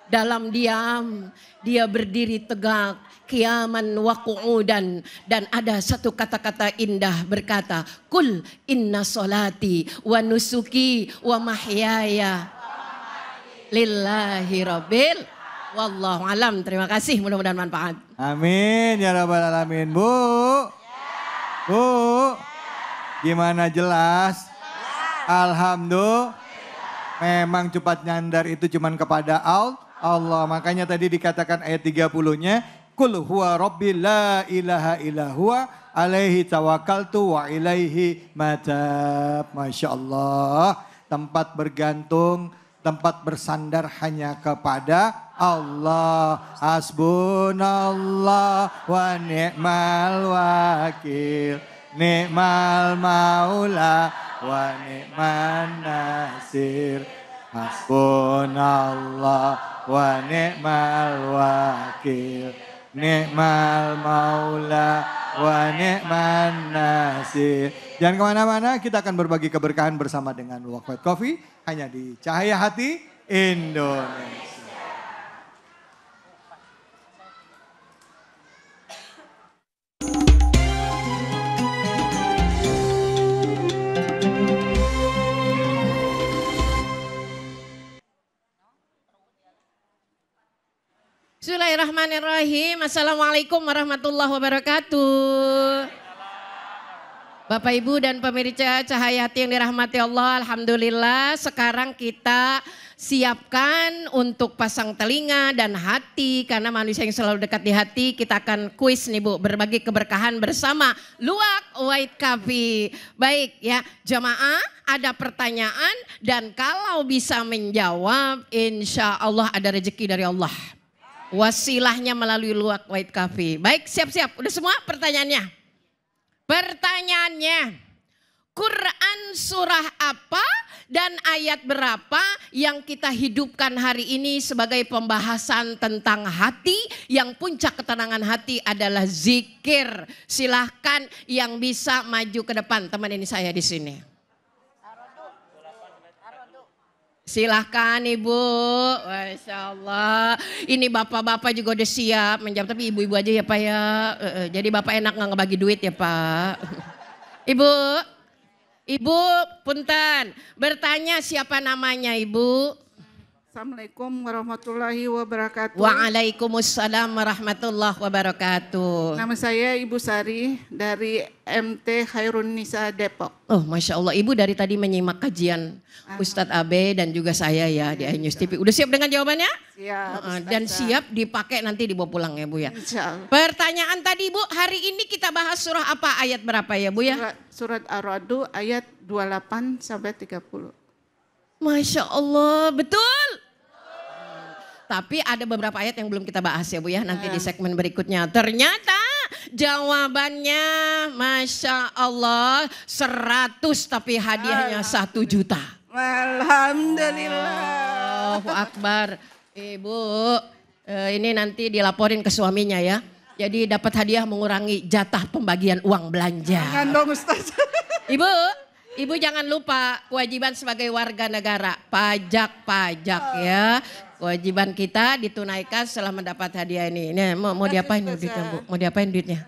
Dalam diam, dia berdiri tegak, qiyaman wa qu'udan, dan ada satu kata-kata indah berkata, kul inna solati wa nusuki wa mahyaya lillahi rabbil wallahu alam. Terima kasih, mudah-mudahan manfaat. Amin ya rabbal alamin. Bu, Bu, gimana jelas? Alhamdulillah. Memang cepat nyandar itu cuman kepada Allah. Makanya tadi dikatakan ayat 30-nya, Kul huwa rabbi la ilaha illa huwa alaihi tawakkaltu wa ilaihi matab. Masya Allah, tempat bergantung, tempat bersandar hanya kepada Allah. Hasbunallah wa ni'mal wakil, ni'mal maula wa ni'man nasir. Hasbunallah wa ni'mal wakil, ni'mal maula wa ni'man nasir. Jangan kemana-mana, kita akan berbagi keberkahan bersama dengan Luwak White Coffee hanya di Cahaya Hati Indonesia. Bismillahirrahmanirrahim. Assalamualaikum warahmatullahi wabarakatuh. Bapak Ibu dan pemirsa Cahaya Hati yang dirahmati Allah, alhamdulillah sekarang kita siapkan untuk pasang telinga dan hati, karena manusia yang selalu dekat di hati. Kita akan kuis nih Bu, berbagi keberkahan bersama Luwak White Coffee. Baik ya jamaah, ada pertanyaan dan kalau bisa menjawab insya Allah ada rezeki dari Allah. Wasilahnya melalui Luwak White Coffee. Baik, siap-siap. Udah semua pertanyaannya? Pertanyaannya, Quran surah apa dan ayat berapa yang kita hidupkan hari ini sebagai pembahasan tentang hati, yang puncak ketenangan hati adalah zikir. Silahkan yang bisa maju ke depan, teman ini saya di sini. Silahkan Ibu, Masya Allah. Ini bapak-bapak juga udah siap menjawab, tapi ibu-ibu aja ya Pak ya. Jadi bapak enak nggak ngebagi duit ya Pak. Ibu, punten, bertanya siapa namanya Ibu? Assalamualaikum warahmatullahi wabarakatuh. Waalaikumsalam warahmatullahi wabarakatuh. Nama saya Ibu Sari dari MT Khairun Nisa Depok. Oh Masya Allah, Ibu dari tadi menyimak kajian Ustadz Abe dan juga saya ya di iNews TV. Udah siap dengan jawabannya? Siap. Dan siap dipakai nanti dibawa pulang ya Bu ya. Insya Allah. Pertanyaan tadi Bu, hari ini kita bahas surah apa, ayat berapa ya Bu ya? Surat Ar-Ra'd ayat 28 sampai 30. Masya Allah, betul. Tapi ada beberapa ayat yang belum kita bahas ya Bu ya, nanti di segmen berikutnya. Ternyata jawabannya Masya Allah 100 tapi hadiahnya 1 juta. Alhamdulillah. Allahu Akbar. Ibu, ini nanti dilaporin ke suaminya ya. Jadi dapat hadiah mengurangi jatah pembagian uang belanja. Jangan dong Ustaz. Ibu jangan lupa kewajiban sebagai warga negara, pajak ya. Kewajiban kita ditunaikan setelah mendapat hadiah ini. Ini mau diapain duitnya Bu? Mau diapain duitnya?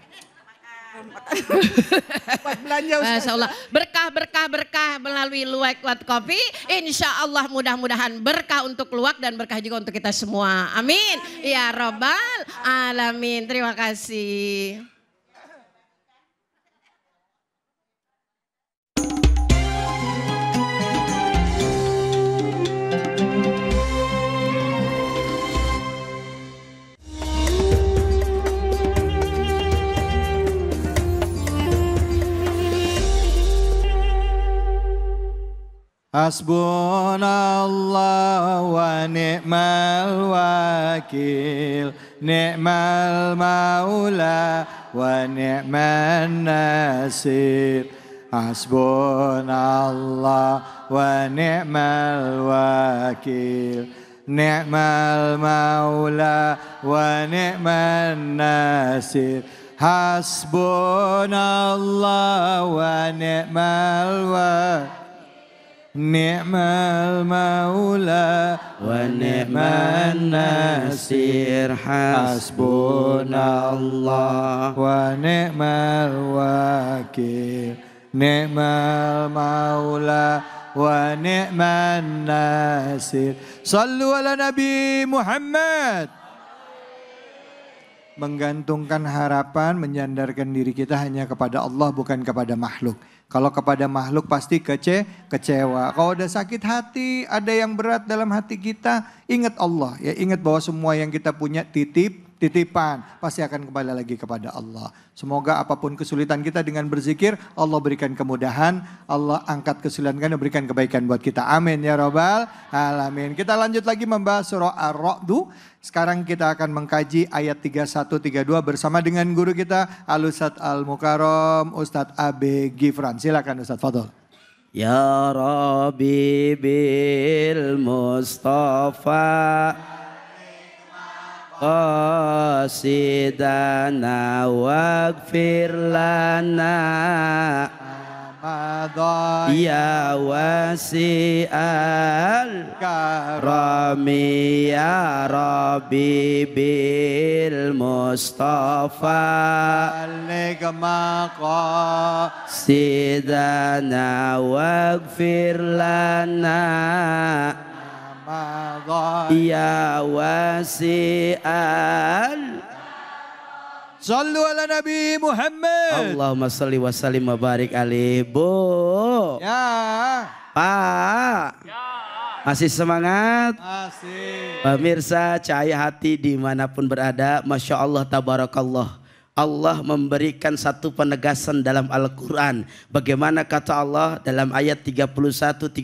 Buat belanja Ustaz. Masya Allah, berkah melalui Luwak White Coffee. Insya Allah mudah-mudahan berkah untuk Luwak dan berkah juga untuk kita semua. Amin. Ya Rabbal Alamin. Terima kasih. Hasbunallah wa ni'mal wakil, ni'mal maula wa ni'man nasir. Hasbunallah wa ni'mal wakil, ni'mal maula wa ni'man nasir. Hasbunallah wa ni'mal wakil, ni'mal maula wa ni'man nasir. Hasbunallah wa ni'mal wakil, ni'mal maula wa ni'man nasir. Sallu ala Nabi Muhammad. Menggantungkan harapan, menyandarkan diri kita hanya kepada Allah, bukan kepada makhluk. Kalau kepada makhluk pasti kecewa. Kalau udah sakit hati, ada yang berat dalam hati kita, ingat Allah. Ya, ingat bahwa semua yang kita punya titipan, pasti akan kembali lagi kepada Allah. Semoga apapun kesulitan kita dengan berzikir, Allah berikan kemudahan, Allah angkat kesulitan dan berikan kebaikan buat kita. Amin ya rabbal alamin. Kita lanjut lagi membahas surah Ar-Ra'd. Sekarang kita akan mengkaji ayat 31-32 bersama dengan guru kita Al-Ustadz Al-Mukarram, Ustadz Abe Gifran. Silakan Ustadz, fadhol. Ya Rabbi bil Mustafa qasidana waghfir lana ya wasi'al karami ya Rabbi bil Mustafa qasidana waghfir lana ya wasi'al. Sallu ala Nabi Muhammad. Allahumma salli wa sallim wa barik alaihi. Bu. Ya. Pak. Ya. Masih semangat? Masih. Pemirsa cahaya hati dimanapun berada, Masya Allah tabarakallah. Allah memberikan satu penegasan dalam Al-Quran. Bagaimana kata Allah dalam ayat 31-32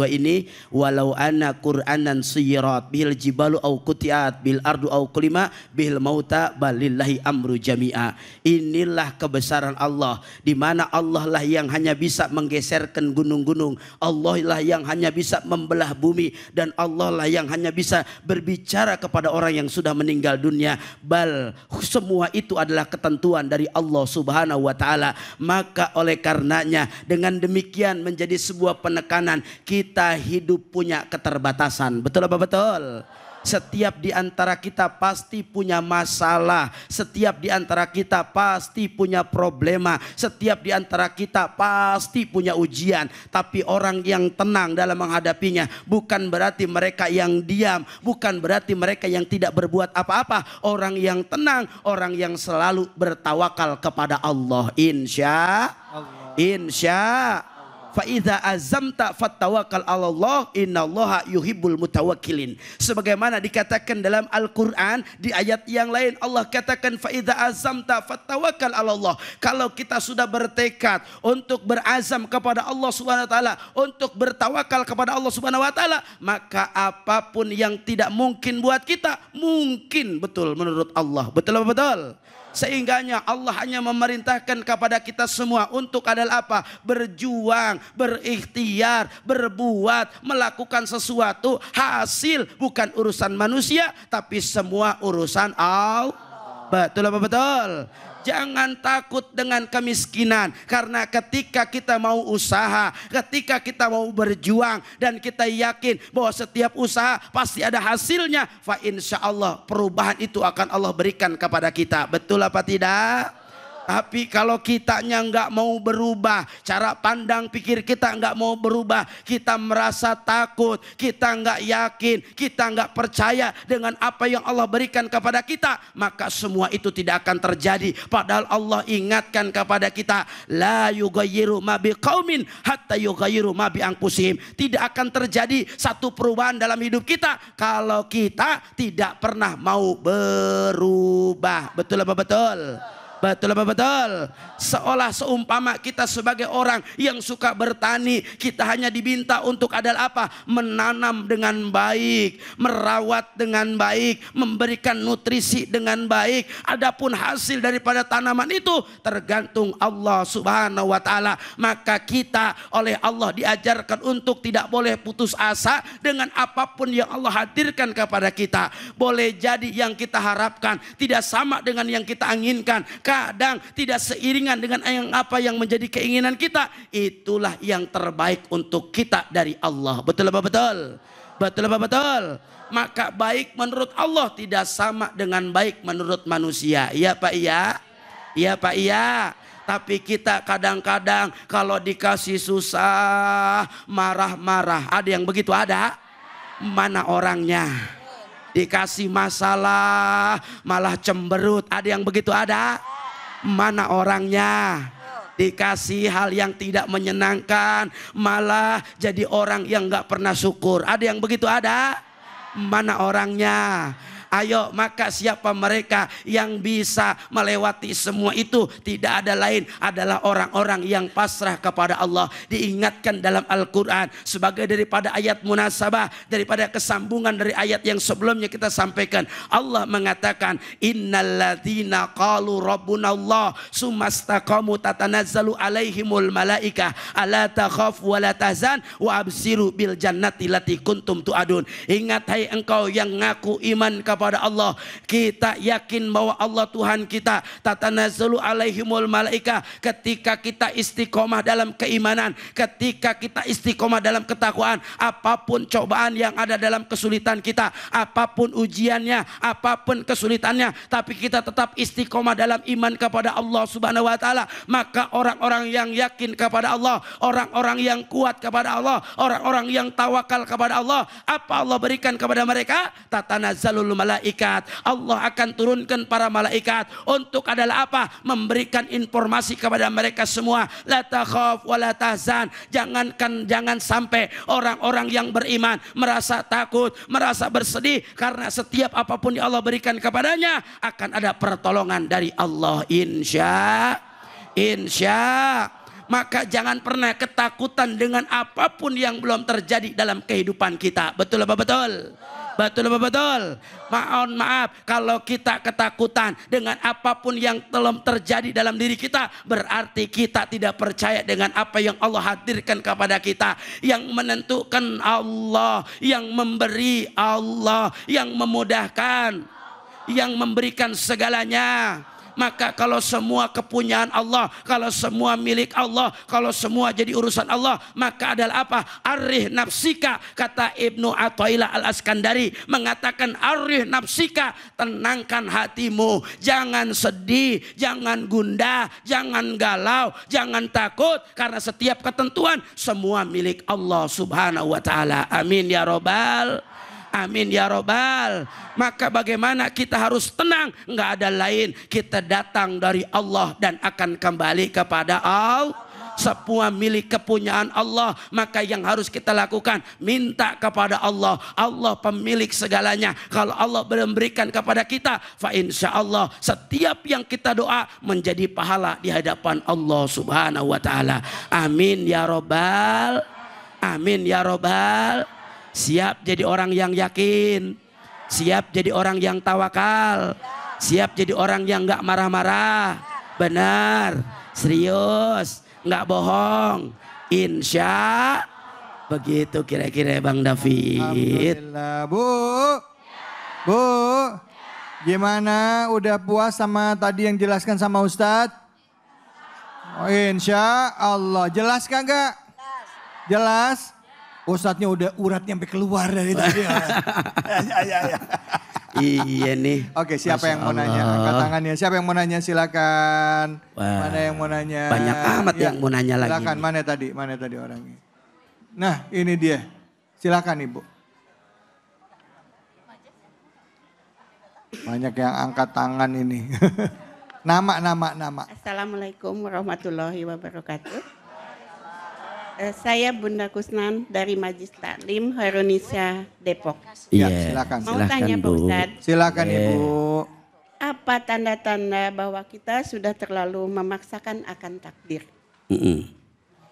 ini. Walau anna Qur'anan suyirat bihil jibalu au kutiat bil ardu au kulima bihil mauta balillahi amru jami'a. Inilah kebesaran Allah. Di mana Allah lah yang hanya bisa menggeserkan gunung-gunung. Allah lah yang hanya bisa membelah bumi. Dan Allah lah yang hanya bisa berbicara kepada orang yang sudah meninggal dunia. Bal semua itu adalah ketentuan dari Allah Subhanahu wa taala. Maka oleh karenanya dengan demikian menjadi sebuah penekanan, kita hidup punya keterbatasan. Betul apa betul? Setiap di antara kita pasti punya masalah. Setiap di antara kita pasti punya problema. Setiap di antara kita pasti punya ujian. Tapi orang yang tenang dalam menghadapinya bukan berarti mereka yang diam. Bukan berarti mereka yang tidak berbuat apa-apa. Orang yang tenang, orang yang selalu bertawakal kepada Allah. Insya fa idza azamta fattawakkal 'alallah innallaha yuhibbul mutawakkilin. Sebagaimana dikatakan dalam Al-Qur'an di ayat yang lain, Allah katakan fa idza azamta fattawakkal 'alallah. Kalau kita sudah bertekad untuk berazam kepada Allah Subhanahu wa taala, untuk bertawakal kepada Allah Subhanahu wa taala, maka apapun yang tidak mungkin buat kita mungkin betul menurut Allah. Betul apa betul? Sehingganya Allah hanya memerintahkan kepada kita semua untuk adalah apa? Berjuang, berikhtiar, berbuat, melakukan sesuatu. Hasil bukan urusan manusia, tapi semua urusan Allah. Betul apa betul? Jangan takut dengan kemiskinan. Karena ketika kita mau usaha, ketika kita mau berjuang, dan kita yakin bahwa setiap usaha pasti ada hasilnya, fa insya Allah perubahan itu akan Allah berikan kepada kita. Betul apa tidak? Tapi kalau kitanya nggak mau berubah, cara pandang pikir kita nggak mau berubah, kita merasa takut, kita nggak yakin, kita nggak percaya dengan apa yang Allah berikan kepada kita, maka semua itu tidak akan terjadi. Padahal Allah ingatkan kepada kita, la yughayyiru ma biqaumin hatta yughayyiru ma bi anfusihim. Tidak akan terjadi satu perubahan dalam hidup kita kalau kita tidak pernah mau berubah. Betul apa betul? Betul apa betul? Seolah seumpama kita sebagai orang yang suka bertani, kita hanya diminta untuk adalah apa? Menanam dengan baik, merawat dengan baik, memberikan nutrisi dengan baik. Adapun hasil daripada tanaman itu tergantung Allah Subhanahu wa taala. Maka kita oleh Allah diajarkan untuk tidak boleh putus asa dengan apapun yang Allah hadirkan kepada kita. Boleh jadi yang kita harapkan tidak sama dengan yang kita inginkan. Kadang tidak seiringan dengan apa yang menjadi keinginan kita. Itulah yang terbaik untuk kita dari Allah. Betul apa betul? Betul apa betul? Maka baik menurut Allah tidak sama dengan baik menurut manusia. Iya Pak iya? Iya Pak iya? Tapi kita kadang-kadang kalau dikasih susah marah-marah. Ada yang begitu ada? Mana orangnya? Dikasih masalah malah cemberut. Ada yang begitu ada? Mana orangnya? Dikasih hal yang tidak menyenangkan malah jadi orang yang gak pernah syukur. Ada yang begitu ada? Mana orangnya? Ayo, maka siapa mereka yang bisa melewati semua itu? Tidak ada lain adalah orang-orang yang pasrah kepada Allah. Diingatkan dalam Al-Quran sebagai daripada ayat munasabah, daripada kesambungan dari ayat yang sebelumnya kita sampaikan. Allah mengatakan, innalladzina qalu rabbunallah sumastaqamu tatanazzalu alaihimul malaikah ala takhaf wa la tahzan wa absiru bil jannati lati kuntum tu'adun. Ingat hai engkau yang ngaku iman kepada Allah, kita yakin bahwa Allah Tuhan kita. Tatanazzalu alaihimul malaikah, ketika kita istiqomah dalam keimanan, ketika kita istiqomah dalam ketakwaan, apapun cobaan yang ada dalam kesulitan kita, apapun ujiannya, apapun kesulitannya, tapi kita tetap istiqomah dalam iman kepada Allah Subhanahu wa taala, maka orang-orang yang yakin kepada Allah, orang-orang yang kuat kepada Allah, orang-orang yang tawakal kepada Allah, apa Allah berikan kepada mereka? Tatanazzalul malaikat. Allah akan turunkan para malaikat untuk adalah apa? Memberikan informasi kepada mereka semua. La takhaf wa la tahzan. Jangan sampai orang-orang yang beriman merasa takut, merasa bersedih karena setiap apapun yang Allah berikan kepadanya akan ada pertolongan dari Allah, insya. Maka jangan pernah ketakutan dengan apapun yang belum terjadi dalam kehidupan kita. Betul apa betul? Betul apa betul? Mohon maaf kalau kita ketakutan dengan apapun yang belum terjadi dalam diri kita, berarti kita tidak percaya dengan apa yang Allah hadirkan kepada kita. Yang menentukan Allah, yang memberi Allah, yang memudahkan, yang memberikan segalanya. Maka kalau semua kepunyaan Allah, kalau semua milik Allah, kalau semua jadi urusan Allah, maka adalah apa? Arih nafsika, kata Ibnu Athaillah Al-Askandari mengatakan, arih nafsika, tenangkan hatimu, jangan sedih, jangan gundah, jangan galau, jangan takut, karena setiap ketentuan semua milik Allah Subhanahu wa taala. Amin ya robbal. Amin ya robbal. Maka bagaimana kita harus tenang? Nggak ada lain, kita datang dari Allah dan akan kembali kepada Allah. Semua milik kepunyaan Allah. Maka yang harus kita lakukan, minta kepada Allah. Allah pemilik segalanya. Kalau Allah memberikan kepada kita, fa insya Allah setiap yang kita doa menjadi pahala di hadapan Allah Subhanahu wa taala. Amin ya robbal. Amin ya robbal. Siap jadi orang yang yakin, siap jadi orang yang tawakal, siap jadi orang yang gak marah-marah, benar, serius, gak bohong, insya. Begitu kira-kira Bang David. Alhamdulillah. Bu, gimana? Udah puas sama tadi yang jelaskan sama Ustadz? Oh, insya Allah. Jelas kagak? Jelas. Ustadznya udah uratnya sampai keluar dari tadi. Ya. Iya nih. Oke, siapa Masya yang mau Allah. nanya? Angkat tangannya. Siapa yang mau nanya? Silakan. Wah, Mana yang mau nanya? banyak amat yang mau nanya lagi Silakan. nih. Mana tadi orangnya? Nah, ini dia. Silakan Ibu. Banyak yang angkat tangan ini. Nama. Assalamualaikum warahmatullahi wabarakatuh. Saya Bunda Kusnan dari Majlis Taklim Hairunisa Depok. Ya, Iya, silakan. Mau tanya Pak Bu. Ustadz, Silakan Ibu. Apa tanda-tanda bahwa kita sudah terlalu memaksakan akan takdir?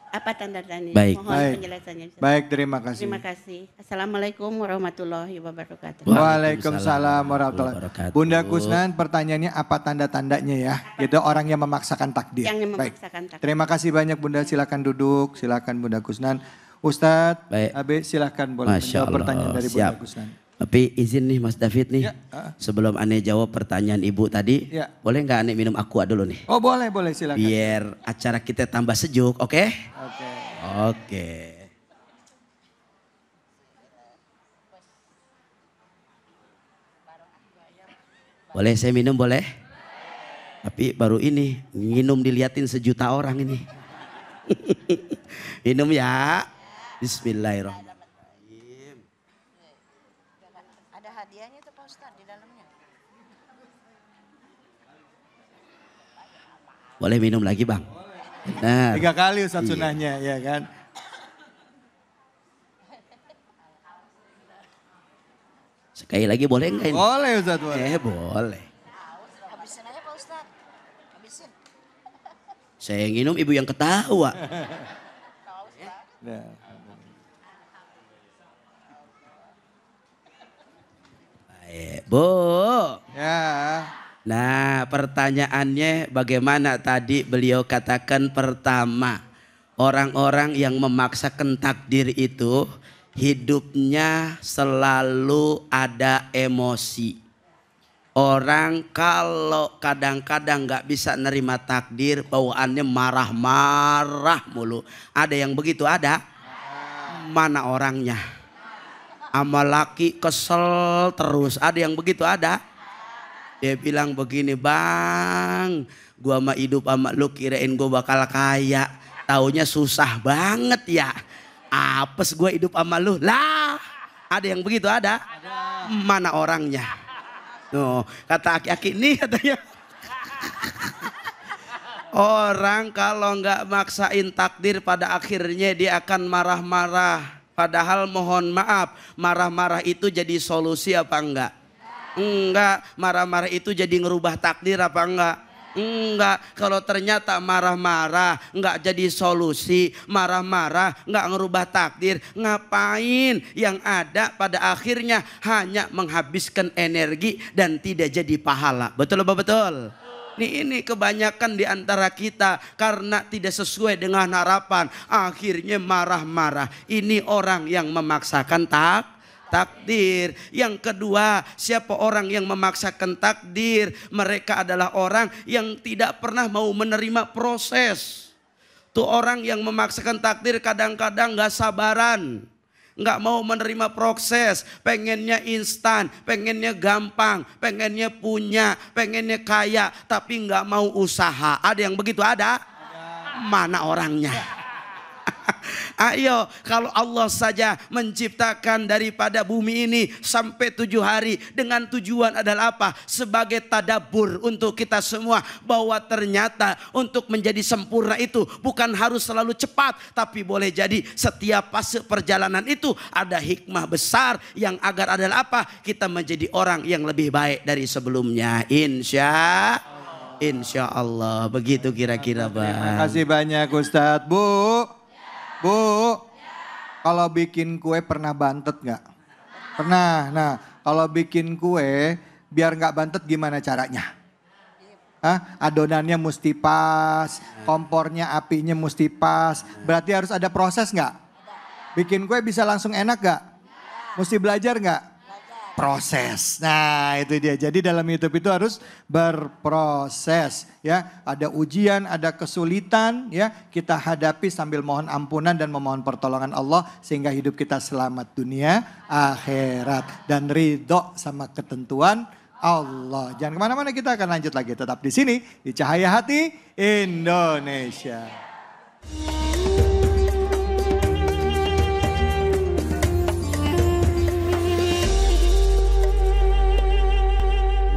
Apa tanda-tandanya? Baik. Mohon Baik. penjelasannya. Ustaz. Baik, terima kasih. Terima kasih. Assalamualaikum warahmatullahi wabarakatuh. Waalaikumsalam warahmatullahi wabarakatuh. Bunda Kusnan, pertanyaannya apa tanda-tandanya ya? Gitu orang yang memaksakan takdir. Yang Baik. memaksakan takdir. Terima kasih banyak Bunda, silakan duduk, silakan Bunda Kusnan. Ustadz, Baik. Abe silakan boleh menjawab pertanyaan dari Bunda Siap. Kusnan. Tapi izin nih Mas David nih, Ya, sebelum aneh jawab pertanyaan ibu tadi, Ya. boleh nggak aneh minum aqua dulu nih? Oh boleh silakan. Biar acara kita tambah sejuk, oke? Oke. Oke. Boleh saya minum boleh? Tapi baru ini minum diliatin sejuta orang ini. Minum ya. Bismillahirrahmanirrahim. Ada hadiahnya tuh Pak Ustadz di dalamnya. Boleh minum lagi Bang? Nah, 3 kali Ustadz sunahnya ya kan. sekali lagi boleh enggak ini? Boleh Ustadz boleh. Boleh. Habisin aja Pak Ustadz. Habisin. Saya yang minum ibu yang ketawa. Nah. Baik, Bu. Ya. Nah pertanyaannya bagaimana tadi beliau katakan pertama. Orang-orang yang memaksakan takdir itu hidupnya selalu ada emosi. Orang kalau kadang-kadang gak bisa nerima takdir bawaannya marah-marah mulu. Ada yang begitu ada? Mana orangnya? Sama laki kesel terus. Ada yang begitu ada? Dia bilang begini, Bang, gua mah hidup sama lu kirain gua bakal kaya. Taunya susah banget ya. Apes gua hidup sama lu. Lah, ada yang begitu ada? Mana orangnya? Tuh, kata aki-aki nih katanya. Orang kalau nggak maksain takdir pada akhirnya dia akan marah-marah. Padahal mohon maaf, marah-marah itu jadi solusi apa enggak? Enggak. Marah-marah itu jadi ngerubah takdir apa enggak? Enggak. Kalau ternyata marah-marah enggak jadi solusi, marah-marah enggak ngerubah takdir, ngapain? Yang ada pada akhirnya hanya menghabiskan energi dan tidak jadi pahala. Betul apa betul? Ini kebanyakan di antara kita karena tidak sesuai dengan harapan, akhirnya marah-marah. Ini orang yang memaksakan takdir. Yang kedua, siapa orang yang memaksakan takdir? Mereka adalah orang yang tidak pernah mau menerima proses. Tuh orang yang memaksakan takdir kadang-kadang gak sabaran. Gak mau menerima proses, pengennya instan, pengennya gampang, pengennya punya, pengennya kaya, tapi gak mau usaha. Ada yang begitu ada? Mana orangnya? Ayo, kalau Allah saja menciptakan daripada bumi ini sampai 7 hari dengan tujuan adalah apa? Sebagai tadabbur untuk kita semua, bahwa ternyata untuk menjadi sempurna itu bukan harus selalu cepat, tapi boleh jadi setiap fase perjalanan itu ada hikmah besar yang agar adalah apa? Kita menjadi orang yang lebih baik dari sebelumnya. Insya Allah. Begitu kira-kira Bang. Terima kasih banyak Ustadz. Bu, kalau bikin kue pernah bantet nggak? Pernah. Nah, kalau bikin kue biar nggak bantet gimana caranya? Hah? Adonannya mesti pas, kompornya apinya mesti pas. Berarti harus ada proses nggak? Bikin kue bisa langsung enak nggak? Mesti belajar nggak? Proses. Nah itu dia. Jadi dalam hidup itu harus berproses ya. Ada ujian, ada kesulitan ya. Kita hadapi sambil mohon ampunan dan memohon pertolongan Allah. Sehingga hidup kita selamat dunia, akhirat. Dan ridho sama ketentuan Allah. Jangan kemana-mana, kita akan lanjut lagi. Tetap di sini di Cahaya Hati Indonesia.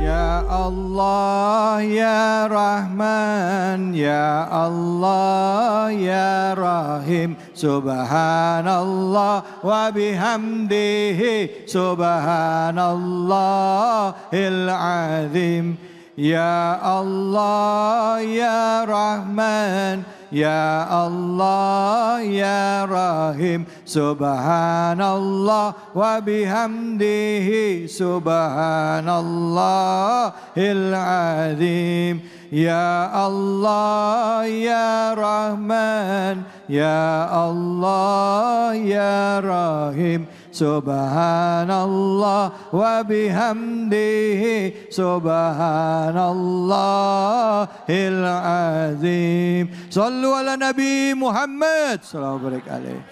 Ya Allah ya Rahman, ya Allah ya Rahim, subhanallah wa bihamdihi, subhanallahil azim. Ya Allah ya Rahman, Ya Allah ya Rahim, Subhanallah wa bihamdihi, Subhanallahil azim. Ya Allah ya Rahman, Ya Allah ya Rahim, Subhanallah wa bihamdihi, Subhanallahil azim. Sallu ala Nabi Muhammad sallallahu alaihi wasallam.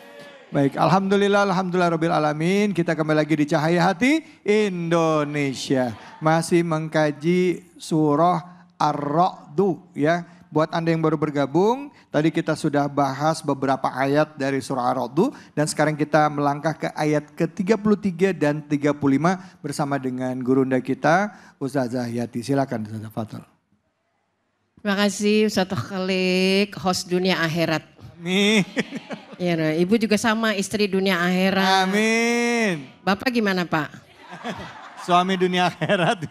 Baik, alhamdulillah rabbil alamin. Kita kembali lagi di Cahaya Hati Indonesia. Masih mengkaji surah Ar-Ra'du ya. Buat Anda yang baru bergabung, tadi kita sudah bahas beberapa ayat dari surah Ar-Ra'du dan sekarang kita melangkah ke ayat ke-33 dan 35 bersama dengan gurunda kita Ustazah Yati. Silakan Ustazah Fatul. Terima kasih Ustaz Khalik, host dunia akhirat. Amin. Ya, nah, Ibu juga sama, istri dunia akhirat. Amin. Bapak gimana Pak? Suami dunia akhirat.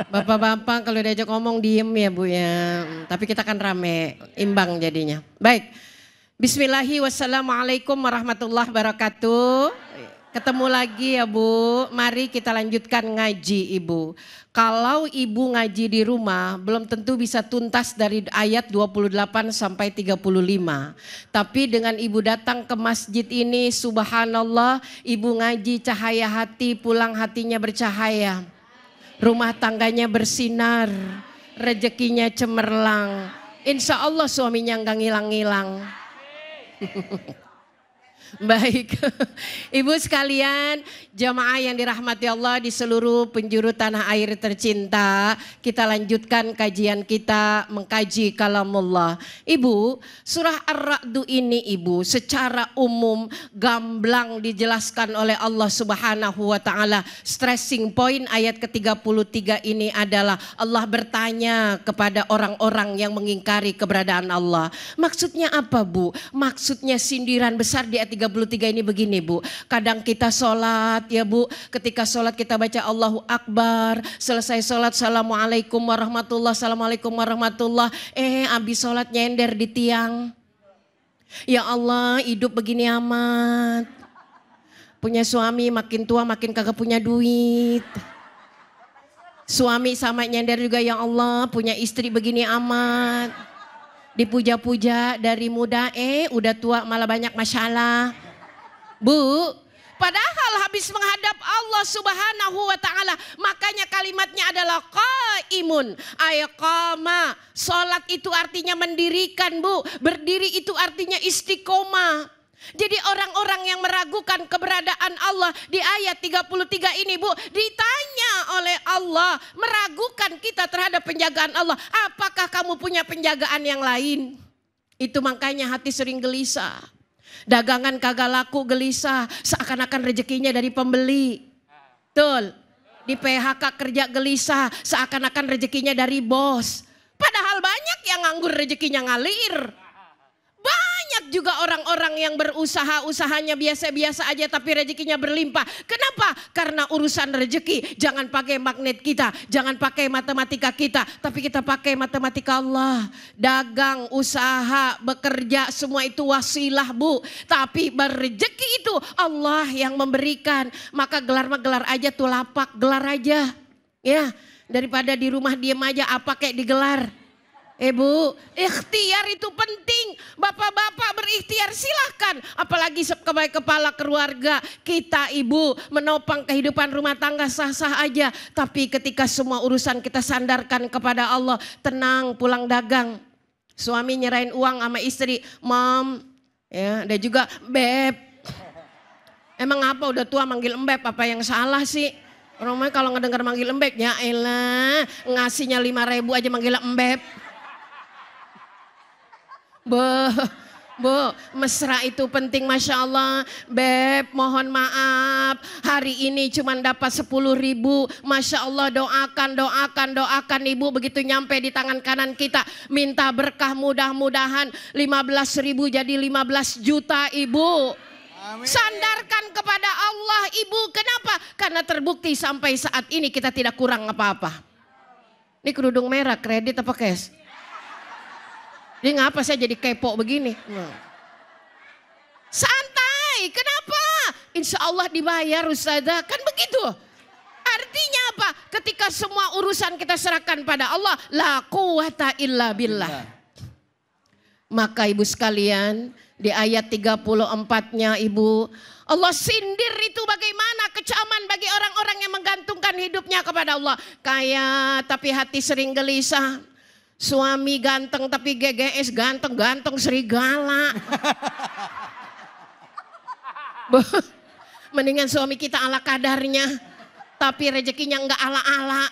Bapak-bapak kalau diajak ngomong diem ya Bu ya. Tapi kita kan rame, imbang jadinya. Baik. Bismillahirrahmanirrahim. Wassalamualaikum warahmatullahi wabarakatuh. Ketemu lagi ya Bu. Mari kita lanjutkan ngaji Ibu. Kalau Ibu ngaji di rumah belum tentu bisa tuntas dari ayat 28 sampai 35. Tapi dengan Ibu datang ke masjid ini, subhanallah, Ibu ngaji cahaya hati, pulang hatinya bercahaya. Rumah tangganya bersinar, rezekinya cemerlang. Insya Allah suaminya nggak ngilang-ngilang. Baik, Ibu sekalian, jamaah yang dirahmati Allah di seluruh penjuru tanah air tercinta, kita lanjutkan kajian kita mengkaji kalamullah. Ibu, surah Ar-Ra'du ini Ibu secara umum gamblang dijelaskan oleh Allah Subhanahu wa taala. Stressing point ayat ke-33 ini adalah Allah bertanya kepada orang-orang yang mengingkari keberadaan Allah. Maksudnya apa Bu? Maksudnya sindiran besar di ayat 33 ini begini Bu, kadang kita sholat ya Bu, ketika sholat kita baca Allahu Akbar, selesai sholat Assalamualaikum warahmatullah, Assalamualaikum warahmatullah, abis sholat nyender di tiang. Ya Allah, hidup begini amat, punya suami makin tua makin kagak punya duit, suami sama nyender juga ya Allah, punya istri begini amat. Dipuja-puja dari muda, udah tua malah banyak masalah. Bu, padahal habis menghadap Allah Subhanahu wa taala, makanya kalimatnya adalah qaimun, ayqama. Salat itu artinya mendirikan, Bu. Berdiri itu artinya istiqomah. Jadi orang-orang yang meragukan keberadaan Allah di ayat 33 ini Bu, ditanya oleh Allah, meragukan kita terhadap penjagaan Allah. Apakah kamu punya penjagaan yang lain? Itu makanya hati sering gelisah. Dagangan kagak laku gelisah, seakan-akan rezekinya dari pembeli. Betul. Di PHK kerja gelisah, seakan-akan rezekinya dari bos. Padahal banyak yang nganggur rezekinya ngalir. Banyak juga orang-orang yang berusaha, usahanya biasa-biasa aja tapi rezekinya berlimpah. Kenapa? Karena urusan rezeki jangan pakai magnet kita, jangan pakai matematika kita, tapi kita pakai matematika Allah. Dagang, usaha, bekerja, semua itu wasilah Bu. Tapi berrezeki itu Allah yang memberikan. Maka gelar aja tuh lapak, gelar aja. Ya, daripada di rumah diem aja apa kayak digelar. Bu, ikhtiar itu penting. Bapak-bapak berikhtiar silahkan. Apalagi sebagai kepala keluarga kita Ibu menopang kehidupan rumah tangga sah-sah aja. Tapi ketika semua urusan kita sandarkan kepada Allah, tenang pulang dagang. Suami nyerahin uang sama istri, Mom, ya, ada juga Beb. Emang apa udah tua manggil embeb, apa yang salah sih? Orang kalau ngedengar manggil embeb, ya elah ngasihnya 5.000 aja manggil embeb. Bu, mesra itu penting Masya Allah. Beb mohon maaf, hari ini cuma dapat 10.000. Masya Allah, doakan Ibu. Begitu nyampe di tangan kanan kita, minta berkah, mudah-mudahan 15.000 jadi 15 juta Ibu. Amin. Sandarkan kepada Allah Ibu. Kenapa? Karena terbukti sampai saat ini kita tidak kurang apa-apa. Ini kerudung merah, kredit apa cash? Ini ngapa saya jadi kepo begini? Santai, kenapa? Insya Allah dibayar Ustazah, kan begitu. Artinya apa? Ketika semua urusan kita serahkan pada Allah, la quwata illa billah. Maka ibu sekalian, di ayat 34-nya ibu, Allah sindir itu bagaimana kecaman bagi orang-orang yang menggantungkan hidupnya kepada Allah. Kaya tapi hati sering gelisah. Suami ganteng tapi GGS, ganteng-ganteng serigala. Mendingan suami kita ala kadarnya, tapi rezekinya enggak ala-ala.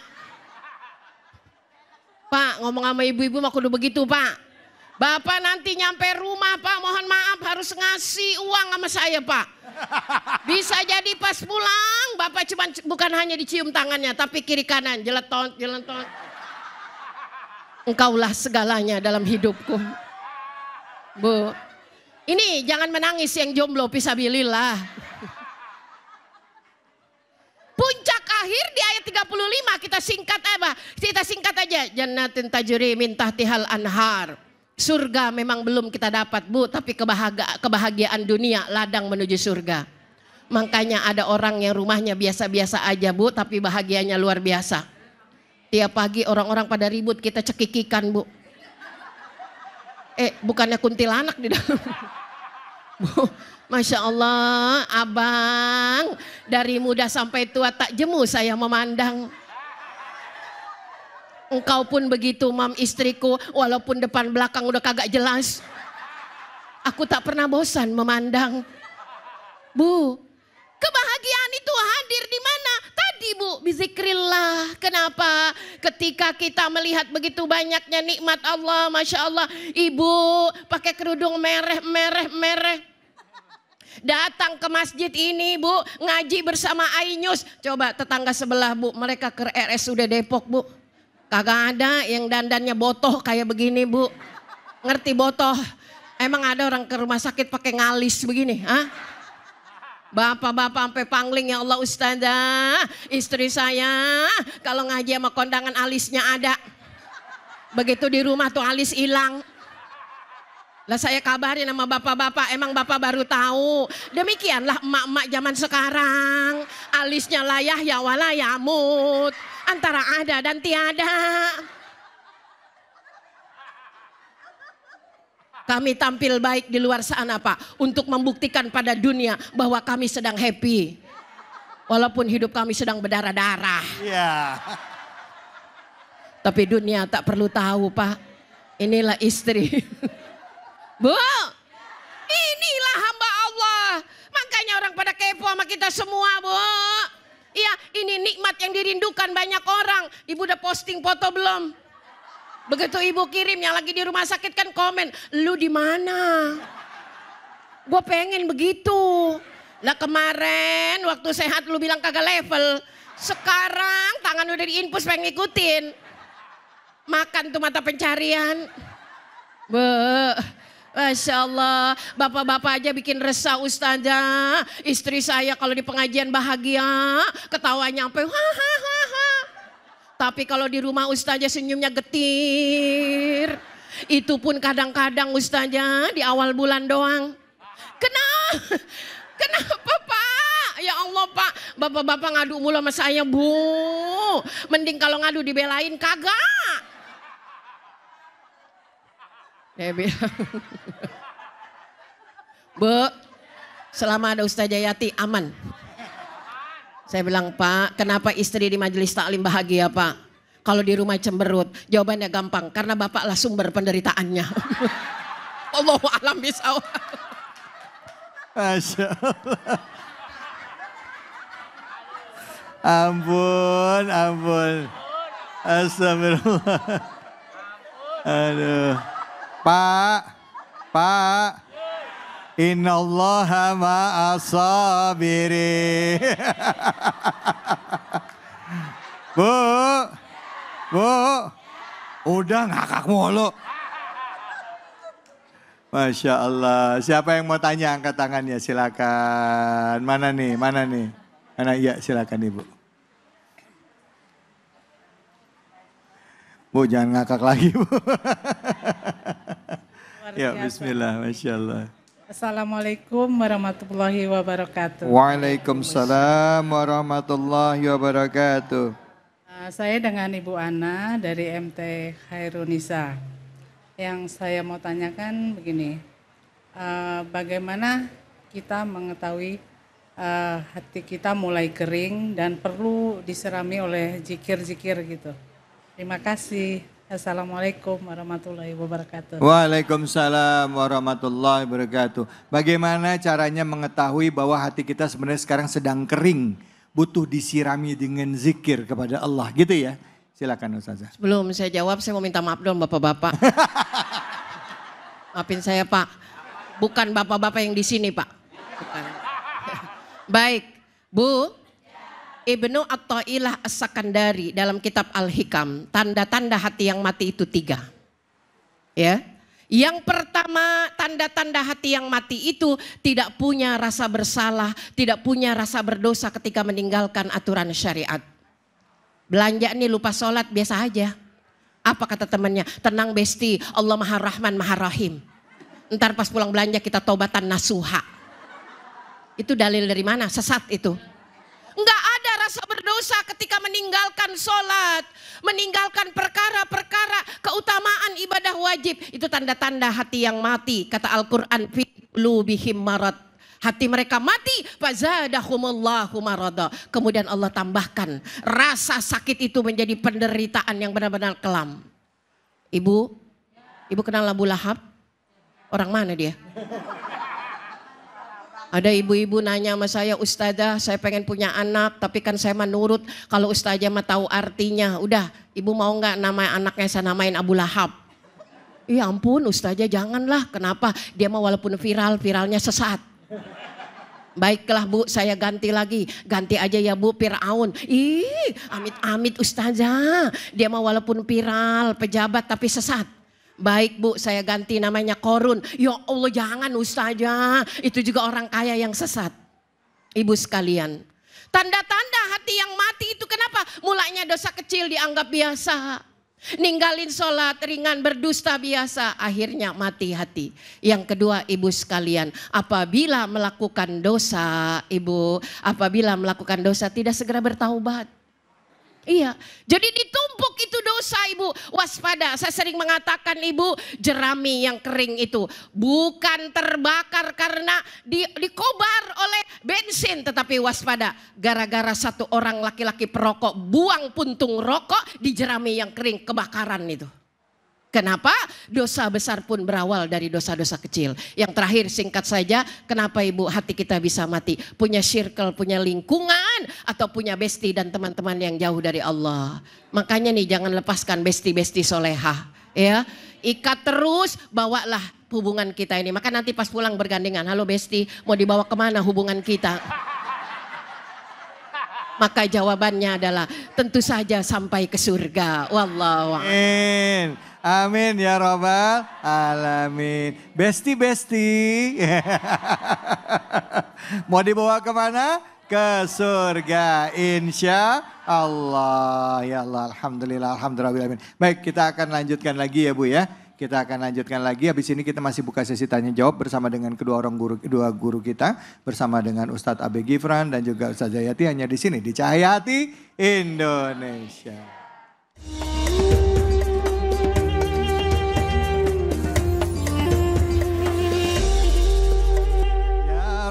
Pak, ngomong sama ibu-ibu mah kudu begitu, Pak. Bapak nanti nyampe rumah, Pak, mohon maaf harus ngasih uang sama saya, Pak. Bisa jadi pas pulang, Bapak bukan hanya dicium tangannya, tapi kiri kanan, jeletot, jeletot. Engkaulah segalanya dalam hidupku. Bu, ini jangan menangis yang jomblo, fisabilillah. Puncak akhir di ayat 35 kita singkat apa? Kita singkat aja. Jannatin tajri min tahtihal anhar. Surga memang belum kita dapat, Bu, tapi kebahagiaan dunia ladang menuju surga. Makanya ada orang yang rumahnya biasa-biasa aja, Bu, tapi bahagianya luar biasa. Tiap pagi orang-orang pada ribut, kita cekikikan, Bu. Bukannya kuntilanak di dalam. Bu, Masya Allah, abang, dari muda sampai tua tak jemu saya memandang. Engkau pun begitu, mam, istriku, walaupun depan belakang udah kagak jelas. Aku tak pernah bosan memandang. Bu, kebahagiaan itu hadir di mana? Tadi, Bu, bizikrillah. Kenapa? Ketika kita melihat begitu banyaknya nikmat Allah, Masya Allah. Ibu pakai kerudung mereh. Datang ke masjid ini, Bu, ngaji bersama Ainyus. Coba tetangga sebelah, Bu, mereka ke RSUD Depok, Bu. Kagak ada yang dandannya botoh kayak begini, Bu. Ngerti botoh? Emang ada orang ke rumah sakit pakai ngalis begini, ah? Bapak-bapak sampai pangling, ya Allah Ustazah. Istri saya kalau ngaji sama kondangan alisnya ada. Begitu di rumah tuh alis hilang. Lah saya kabarin sama bapak-bapak, emang bapak baru tahu. Demikianlah emak-emak zaman sekarang. Alisnya layah ya wala yamut. Antara ada dan tiada. Kami tampil baik di luar sana, Pak. Untuk membuktikan pada dunia bahwa kami sedang happy. Walaupun hidup kami sedang berdarah-darah. Iya. Tapi dunia tak perlu tahu, Pak. Inilah istri. Bu, inilah hamba Allah. Makanya orang pada kepo sama kita semua, Bu. Iya, ini nikmat yang dirindukan banyak orang. Ibu udah posting foto belum? Begitu ibu kirim yang lagi di rumah sakit kan komen, lu di mana? Gue pengen begitu. Lah kemarin waktu sehat lu bilang kagak level. Sekarang tangan udah diinpus pengen ngikutin. Makan tuh mata pencarian. Masya Allah, bapak-bapak aja bikin resah Ustazah. Istri saya kalau di pengajian bahagia, ketawanya sampai hahaha. Tapi kalau di rumah Ustazah senyumnya getir. Itu pun kadang-kadang Ustazah di awal bulan doang. Kenapa Pak? Ya Allah Pak, bapak-bapak ngadu mulu sama saya, Bu. Mending kalau ngadu dibelain, kagak. Dia bilang, Bu, selama ada Ustazah Yati aman. Saya bilang, Pak, kenapa istri di majelis taklim bahagia, Pak? Kalau di rumah cemberut, jawabannya gampang, karena bapaklah sumber penderitaannya. Allahu a'lam bishawab. Masya Allah. Ampun. Astagfirullah. Aduh. Pak. Innallaha ma'as-sabirin. Bu. Udah ngakak mulu. Masya Allah. Siapa yang mau tanya angkat tangannya silakan. Mana nih? Iya silakan Ibu. Bu jangan ngakak lagi Bu. Luar Ya biasa. bismillah, Masya Allah. Assalamualaikum warahmatullahi wabarakatuh. Waalaikumsalam warahmatullahi wabarakatuh. Saya dengan Ibu Ana dari MT Khairunisa. Yang saya mau tanyakan begini, bagaimana kita mengetahui hati kita mulai kering dan perlu diserami oleh zikir-zikir gitu. Terima kasih. Assalamualaikum warahmatullahi wabarakatuh. Waalaikumsalam warahmatullahi wabarakatuh. Bagaimana caranya mengetahui bahwa hati kita sebenarnya sekarang sedang kering, butuh disirami dengan zikir kepada Allah, gitu ya? Silakan Ustazah. Sebelum saya jawab, saya mau minta maaf dong bapak-bapak. Maafin saya Pak, bukan bapak-bapak yang di sini Pak. Bukan. Baik, Bu. Ibnu Athaillah As-Sakandari dalam kitab Al-Hikam, tanda-tanda hati yang mati itu 3. Ya. Yang pertama, tanda-tanda hati yang mati itu tidak punya rasa bersalah, tidak punya rasa berdosa ketika meninggalkan aturan syariat. Belanja nih lupa sholat biasa aja. Apa kata temannya? Tenang besti, Allah Maha Rahman Maha Rahim. Ntar pas pulang belanja kita taubatan nasuha. Itu dalil dari mana? Sesat itu. Enggak ada rasa berdosa ketika meninggalkan sholat. Meninggalkan perkara-perkara keutamaan ibadah wajib. Itu tanda-tanda hati yang mati. Kata Al-Quran, fi qulubihim marad. Hati mereka mati, fazadahumullahu marada. Kemudian Allah tambahkan rasa sakit itu menjadi penderitaan yang benar-benar kelam. Ibu kenal Abu Lahab? Orang mana dia? Ada ibu-ibu nanya sama saya, Ustazah saya pengen punya anak tapi kan saya menurut kalau Ustazah mah tahu artinya. Udah, ibu mau nggak nama anaknya saya namain Abu Lahab? Ya ampun Ustazah janganlah, kenapa? Dia mah walaupun viralnya sesat. Baiklah Bu, saya ganti lagi. Ganti aja ya Bu, Fir'aun. Ih, amit-amit Ustazah. Dia mah walaupun viral, pejabat tapi sesat. Baik Bu, saya ganti namanya Korun. Ya Allah jangan Ustazah, itu juga orang kaya yang sesat. Ibu sekalian, tanda-tanda hati yang mati itu kenapa? Mulanya dosa kecil dianggap biasa. Ninggalin sholat ringan, berdusta biasa, akhirnya mati hati. Yang kedua ibu sekalian, apabila melakukan dosa, apabila melakukan dosa tidak segera bertaubat. Iya, jadi ditumpuk itu dosa ibu, waspada. Saya sering mengatakan ibu, jerami yang kering itu bukan terbakar karena dikobar oleh bensin. Tetapi waspada, gara-gara satu orang laki-laki perokok buang puntung rokok di jerami yang kering, kebakaran itu. Kenapa? Dosa besar pun berawal dari dosa-dosa kecil. Yang terakhir singkat saja, kenapa ibu hati kita bisa mati? Punya circle, punya lingkungan, atau punya besti dan teman-teman yang jauh dari Allah. Makanya nih jangan lepaskan besti-besti solehah. Ya, ikat terus, bawalah hubungan kita ini. Maka nanti pas pulang bergandengan, halo besti mau dibawa kemana hubungan kita? Maka jawabannya adalah tentu saja sampai ke surga. Wallahu a'lam. Amin ya Rabbal Alamin. Besti. Mau dibawa kemana? Ke surga insya Allah. Ya Allah, alhamdulillah, alhamdulillah. Baik, kita akan lanjutkan lagi ya Bu ya. Kita akan lanjutkan lagi. Habis ini kita masih buka sesi tanya jawab bersama dengan dua guru kita, bersama dengan Ustadz Abe Gifran dan juga Ustadz Jayati, hanya di sini di Cahaya Hati Indonesia.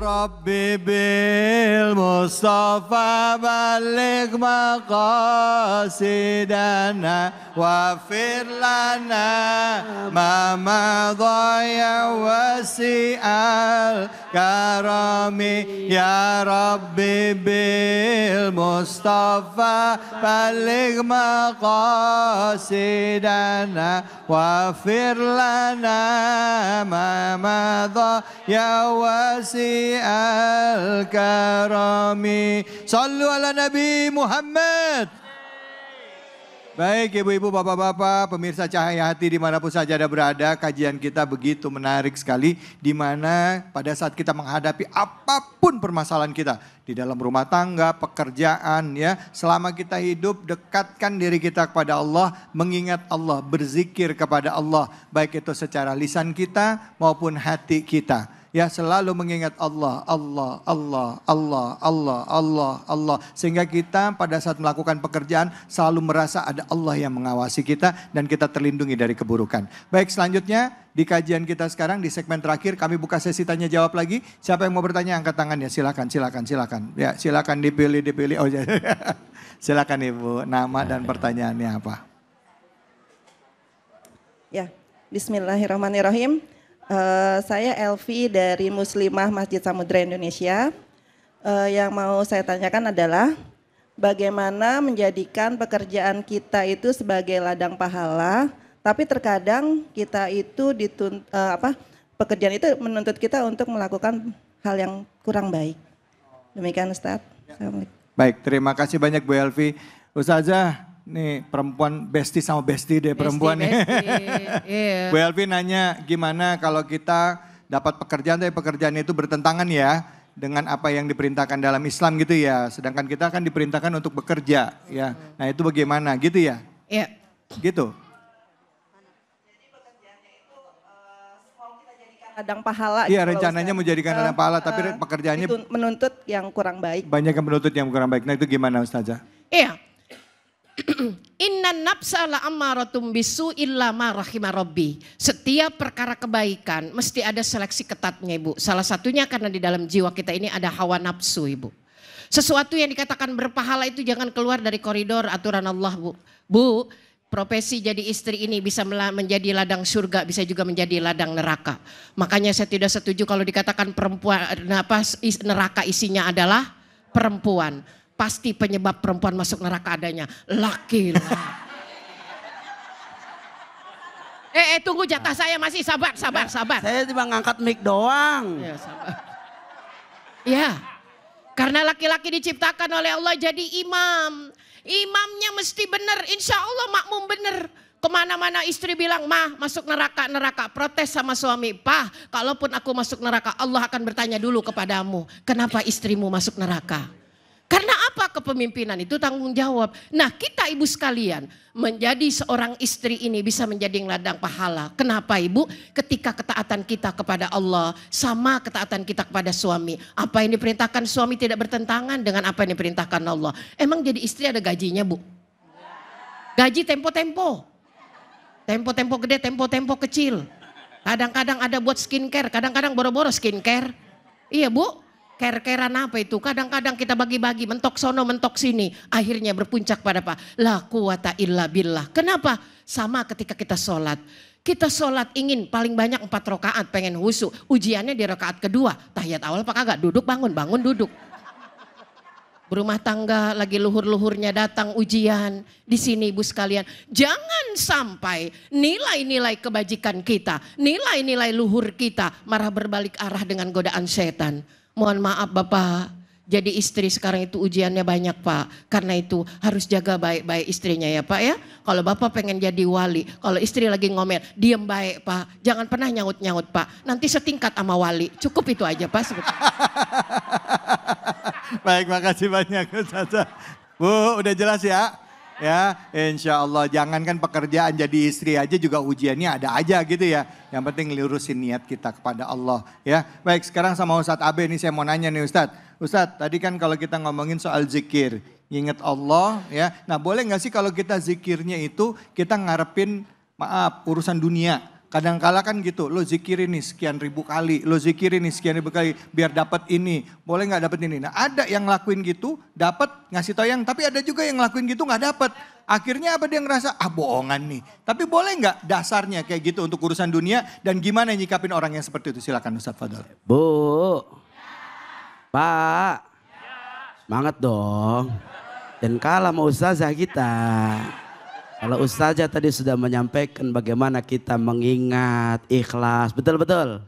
Rabbi bil Mustafa baligh maqasidana wafir lana ma madha ya wasi'al karami ya Rabbi bil Mustafa baligh maqasidana wafir lana ma madha ya wasi'al al-karami. Sallu ala Nabi Muhammad. Baik ibu-ibu, bapak-bapak, pemirsa Cahaya Hati dimanapun saja Anda berada, kajian kita begitu menarik sekali. Di mana pada saat kita menghadapi apapun permasalahan kita. Di dalam rumah tangga, pekerjaan ya. Selama kita hidup, dekatkan diri kita kepada Allah, mengingat Allah, berzikir kepada Allah. Baik itu secara lisan kita maupun hati kita. Ya, selalu mengingat Allah, Allah, Allah, Allah, Allah, Allah, Allah. Sehingga kita pada saat melakukan pekerjaan selalu merasa ada Allah yang mengawasi kita dan kita terlindungi dari keburukan. Baik, selanjutnya di kajian kita sekarang di segmen terakhir kami buka sesi tanya jawab lagi. Siapa yang mau bertanya angkat tangan ya, silakan, silakan, silakan. Ya, silakan dipilih. Oh, silakan Ibu, nama dan pertanyaannya apa? Ya, bismillahirrahmanirrahim. Saya Elvi dari Muslimah Masjid Samudra Indonesia. Yang mau saya tanyakan adalah bagaimana menjadikan pekerjaan kita itu sebagai ladang pahala, tapi terkadang kita itu pekerjaan itu menuntut kita untuk melakukan hal yang kurang baik. Demikian Ustaz. Assalamualaikum. Baik, terima kasih banyak Bu Elvi. Ustazah, nih perempuan bestie sama bestie deh perempuan nih. Yeah. Bu Elvi nanya gimana kalau kita dapat pekerjaan tapi pekerjaan itu bertentangan ya dengan apa yang diperintahkan dalam Islam gitu ya. Sedangkan kita kan diperintahkan untuk bekerja ya. Nah itu bagaimana gitu ya? Iya. Gitu. Ladang pahala. Iya rencananya menjadikan ladang pahala tapi pekerjaannya menuntut yang kurang baik. Banyak yang menuntut yang kurang baik. Nah itu gimana Ustazah? Iya. Inna nafsa la ammaratum bisu illa ma rahima rabbi. Setiap perkara kebaikan mesti ada seleksi ketatnya Ibu. Salah satunya karena di dalam jiwa kita ini ada hawa nafsu Ibu. Sesuatu yang dikatakan berpahala itu jangan keluar dari koridor aturan Allah Bu. Bu, profesi jadi istri ini bisa menjadi ladang surga, bisa juga menjadi ladang neraka. Makanya saya tidak setuju kalau dikatakan perempuan neraka isinya adalah perempuan. Pasti penyebab perempuan masuk neraka adanya laki-laki. Tunggu jatah saya masih sabar. Saya cuma ngangkat mic doang. Ya, sabar. Ya, karena laki-laki diciptakan oleh Allah jadi imam. Imamnya mesti benar, insya Allah makmum benar. Kemana-mana istri bilang, mah masuk neraka. Protes sama suami, Pah kalaupun aku masuk neraka Allah akan bertanya dulu kepadamu. Kenapa istrimu masuk neraka? Karena apa kepemimpinan itu tanggung jawab. Nah kita ibu sekalian menjadi seorang istri ini bisa menjadi ladang pahala. Kenapa ibu? Ketika ketaatan kita kepada Allah sama ketaatan kita kepada suami. Apa yang diperintahkan suami tidak bertentangan dengan apa yang diperintahkan Allah. Emang jadi istri ada gajinya Bu? Gaji tempo-tempo. Tempo-tempo gede, tempo-tempo kecil. Kadang-kadang ada buat skincare, kadang-kadang boro-boro skincare. Iya Bu. Care-carean apa itu? Kadang-kadang kita bagi-bagi, mentok sono, mentok sini. Akhirnya berpuncak pada apa? La quwata illa billah. Kenapa? Sama ketika kita sholat. Kita sholat ingin paling banyak 4 rakaat, pengen husu. Ujiannya di rakaat kedua. Tahiyat awal apa kagak? Duduk bangun, duduk. Berumah tangga lagi luhur-luhurnya datang ujian. Di sini ibu sekalian. Jangan sampai nilai-nilai kebajikan kita, nilai-nilai luhur kita marah berbalik arah dengan godaan setan. Mohon maaf Bapak, jadi istri sekarang itu ujiannya banyak Pak. Karena itu harus jaga baik-baik istrinya ya Pak ya. Kalau Bapak pengen jadi wali, kalau istri lagi ngomel, diem baik Pak. Jangan pernah nyaut-nyaut Pak, nanti setingkat sama wali. Cukup itu aja Pak sebetulnya. Baik, makasih banyak Ustazah. Bu, udah jelas ya? Ya, insya Allah jangankan pekerjaan jadi istri aja juga ujiannya ada aja gitu ya. Yang penting lurusin niat kita kepada Allah ya. Baik, sekarang sama Ustadz Abe nih saya mau nanya nih Ustadz. Ustadz, tadi kan kalau kita ngomongin soal zikir, ingat Allah ya. Nah boleh gak sih kalau kita zikirnya itu kita ngarepin urusan dunia. Kadang-kala kan gitu, lo zikirin nih sekian ribu kali, lo zikirin nih sekian ribu kali biar dapat ini, boleh nggak dapat ini. Nah ada yang ngelakuin gitu, dapat ngasih toyang, tapi ada juga yang ngelakuin gitu nggak dapat. Akhirnya apa dia ngerasa bohongan nih. Tapi boleh nggak dasarnya kayak gitu untuk urusan dunia dan gimana nyikapin orang yang seperti itu? Silakan Ustadz Fadal. Bu, Pak, semangat dong. Dan kalah sama ustazah kita. Kalau ustazah tadi sudah menyampaikan bagaimana kita mengingat, ikhlas, betul-betul.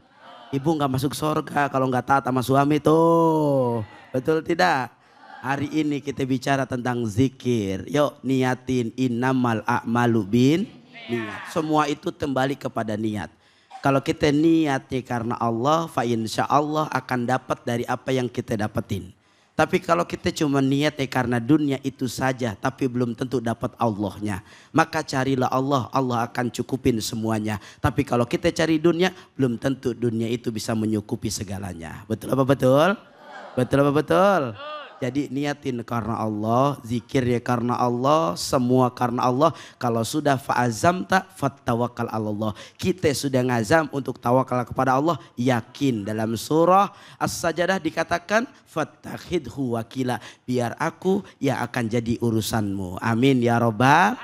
Ibu nggak masuk surga kalau nggak taat sama suami tuh, betul tidak? Hari ini kita bicara tentang zikir. Yuk niatin innamal a'malu bin niat. Semua itu kembali kepada niat. Kalau kita niatnya karena Allah, fa insya Allah akan dapat dari apa yang kita dapetin. Tapi kalau kita cuma niatnya karena dunia itu saja, tapi belum tentu dapat Allahnya. Maka carilah Allah, Allah akan cukupin semuanya. Tapi kalau kita cari dunia, belum tentu dunia itu bisa menyukupi segalanya. Betul apa betul? Betul apa betul? Jadi niatin karena Allah, zikirnya karena Allah, semua karena Allah. Kalau sudah fa'azamta fattawakkal Allah. Kita sudah ngazam untuk tawakal kepada Allah, yakin. Dalam surah As-Sajdah dikatakan fattakhidhu wakila, biar aku yang akan jadi urusanmu. Amin ya robbal.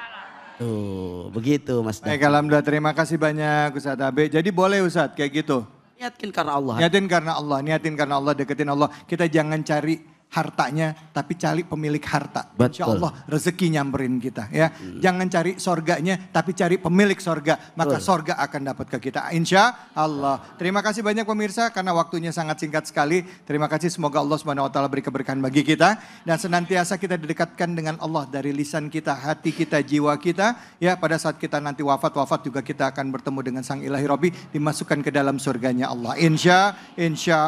Tuh, begitu Mas. Baik, alhamdulillah, terima kasih banyak Ustadz Abe. Jadi boleh Ustadz kayak gitu. Niatin karena Allah. Niatin karena Allah, niatin karena Allah, deketin Allah. Kita jangan cari hartanya, tapi cari pemilik harta. Betul. Insya Allah rezeki nyamperin kita ya. Jangan cari sorganya, tapi cari pemilik sorga. Maka sorga akan dapat ke kita. Insya Allah. Terima kasih banyak pemirsa karena waktunya sangat singkat sekali. Terima kasih, semoga Allah SWT beri keberkahan bagi kita. Dan senantiasa kita didekatkan dengan Allah dari lisan kita, hati kita, jiwa kita. Ya, pada saat kita nanti wafat juga kita akan bertemu dengan Sang Ilahi Robbi. Dimasukkan ke dalam surganya Allah. Insya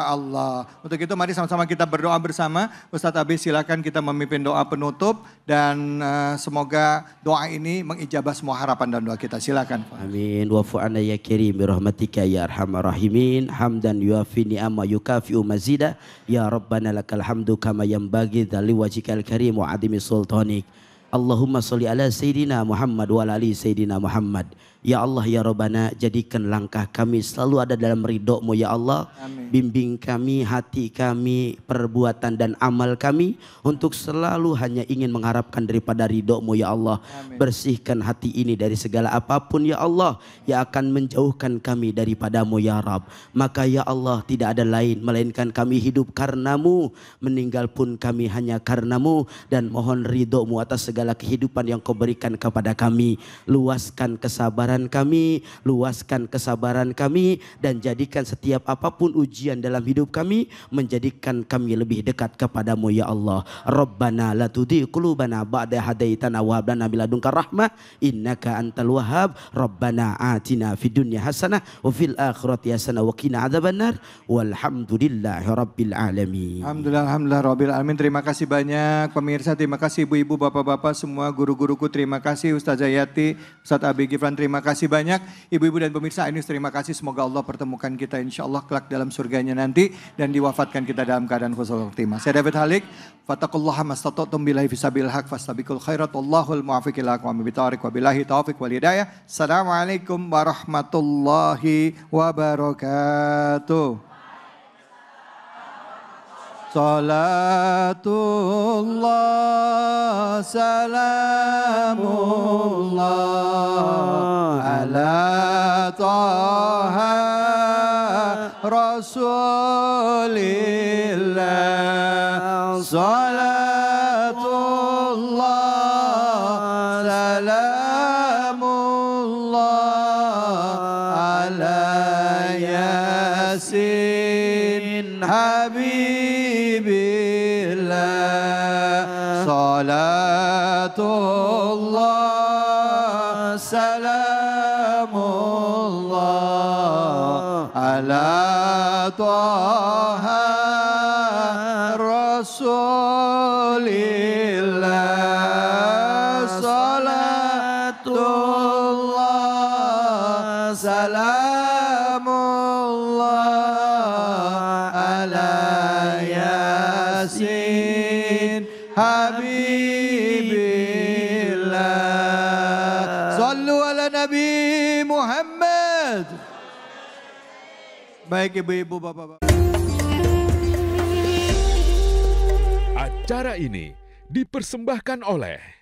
Allah. Untuk itu mari sama-sama kita berdoa bersama. Ustadz Abe silakan kita memimpin doa penutup dan semoga doa ini mengijabah semua harapan dan doa kita. Silakan. Amin. Wa'fu anna ya karim bi rahmatika ya arhamar rahimin. Hamdan yuafi ni'ama yukafi'u mazida. Ya Rabbana lakal hamdu kama yanbaghi dzali wajhikal karim wa adimi sultanik. Allahumma sholli ala Sayyidina Muhammad wa ala ali Sayyidina Muhammad. Ya Allah ya Rabbana, jadikan langkah kami selalu ada dalam ridho-Mu ya Allah. Amin. Bimbing kami, hati kami, perbuatan dan amal kami untuk selalu hanya ingin mengharapkan daripada ridho-Mu ya Allah. Amin. Bersihkan hati ini dari segala apapun ya Allah yang akan menjauhkan kami daripada-Mu ya Rabb. Maka ya Allah, tidak ada lain melainkan kami hidup karena-Mu, meninggal pun kami hanya karena-Mu, dan mohon ridho-Mu atas segala kehidupan yang Kau berikan kepada kami. Luaskan kesabaran kami, luaskan kesabaran kami, dan jadikan setiap apapun ujian dalam hidup kami menjadikan kami lebih dekat kepadamu ya Allah. Rabbana la tudhi qulubana ba'da hadaitana wa hab lana min ladunka rahmah innaka antal wahhab. Rabbana atina fid dunya hasanah wa fil akhirati hasanah wa qina adzabannar. Walhamdulillahi rabbil alamin. Alhamdulillah rabbil alamin. Terima kasih banyak pemirsa, terima kasih ibu-ibu, bapak-bapak semua, guru-guruku, terima kasih Ustazah Yati, Ustadz Abi Gifran, terima kasih banyak. Ibu-ibu dan pemirsa Ainus, terima kasih. Semoga Allah pertemukan kita insya Allah kelak dalam surganya nanti dan diwafatkan kita dalam keadaan husnul khotimah. Saya David Halik. Fattaqullaha mastata'tum billahi fisabil haq fastabiqul khairat wallahul muwaffiq ila aqwamit thoriq wa billahi taufiq wal hidayah. Assalamualaikum warahmatullahi wabarakatuh. Salatullah salamullah ala taha rasulillah. Salatullah salamullah ala yasin habibillah. Salatullah salamullah ala taha rasulillah. Salatullah salamullah ala yasin habibillah. Sallu ala Nabi Muhammad. Baik ibu-ibu, bapak-bapak. Acara ini dipersembahkan oleh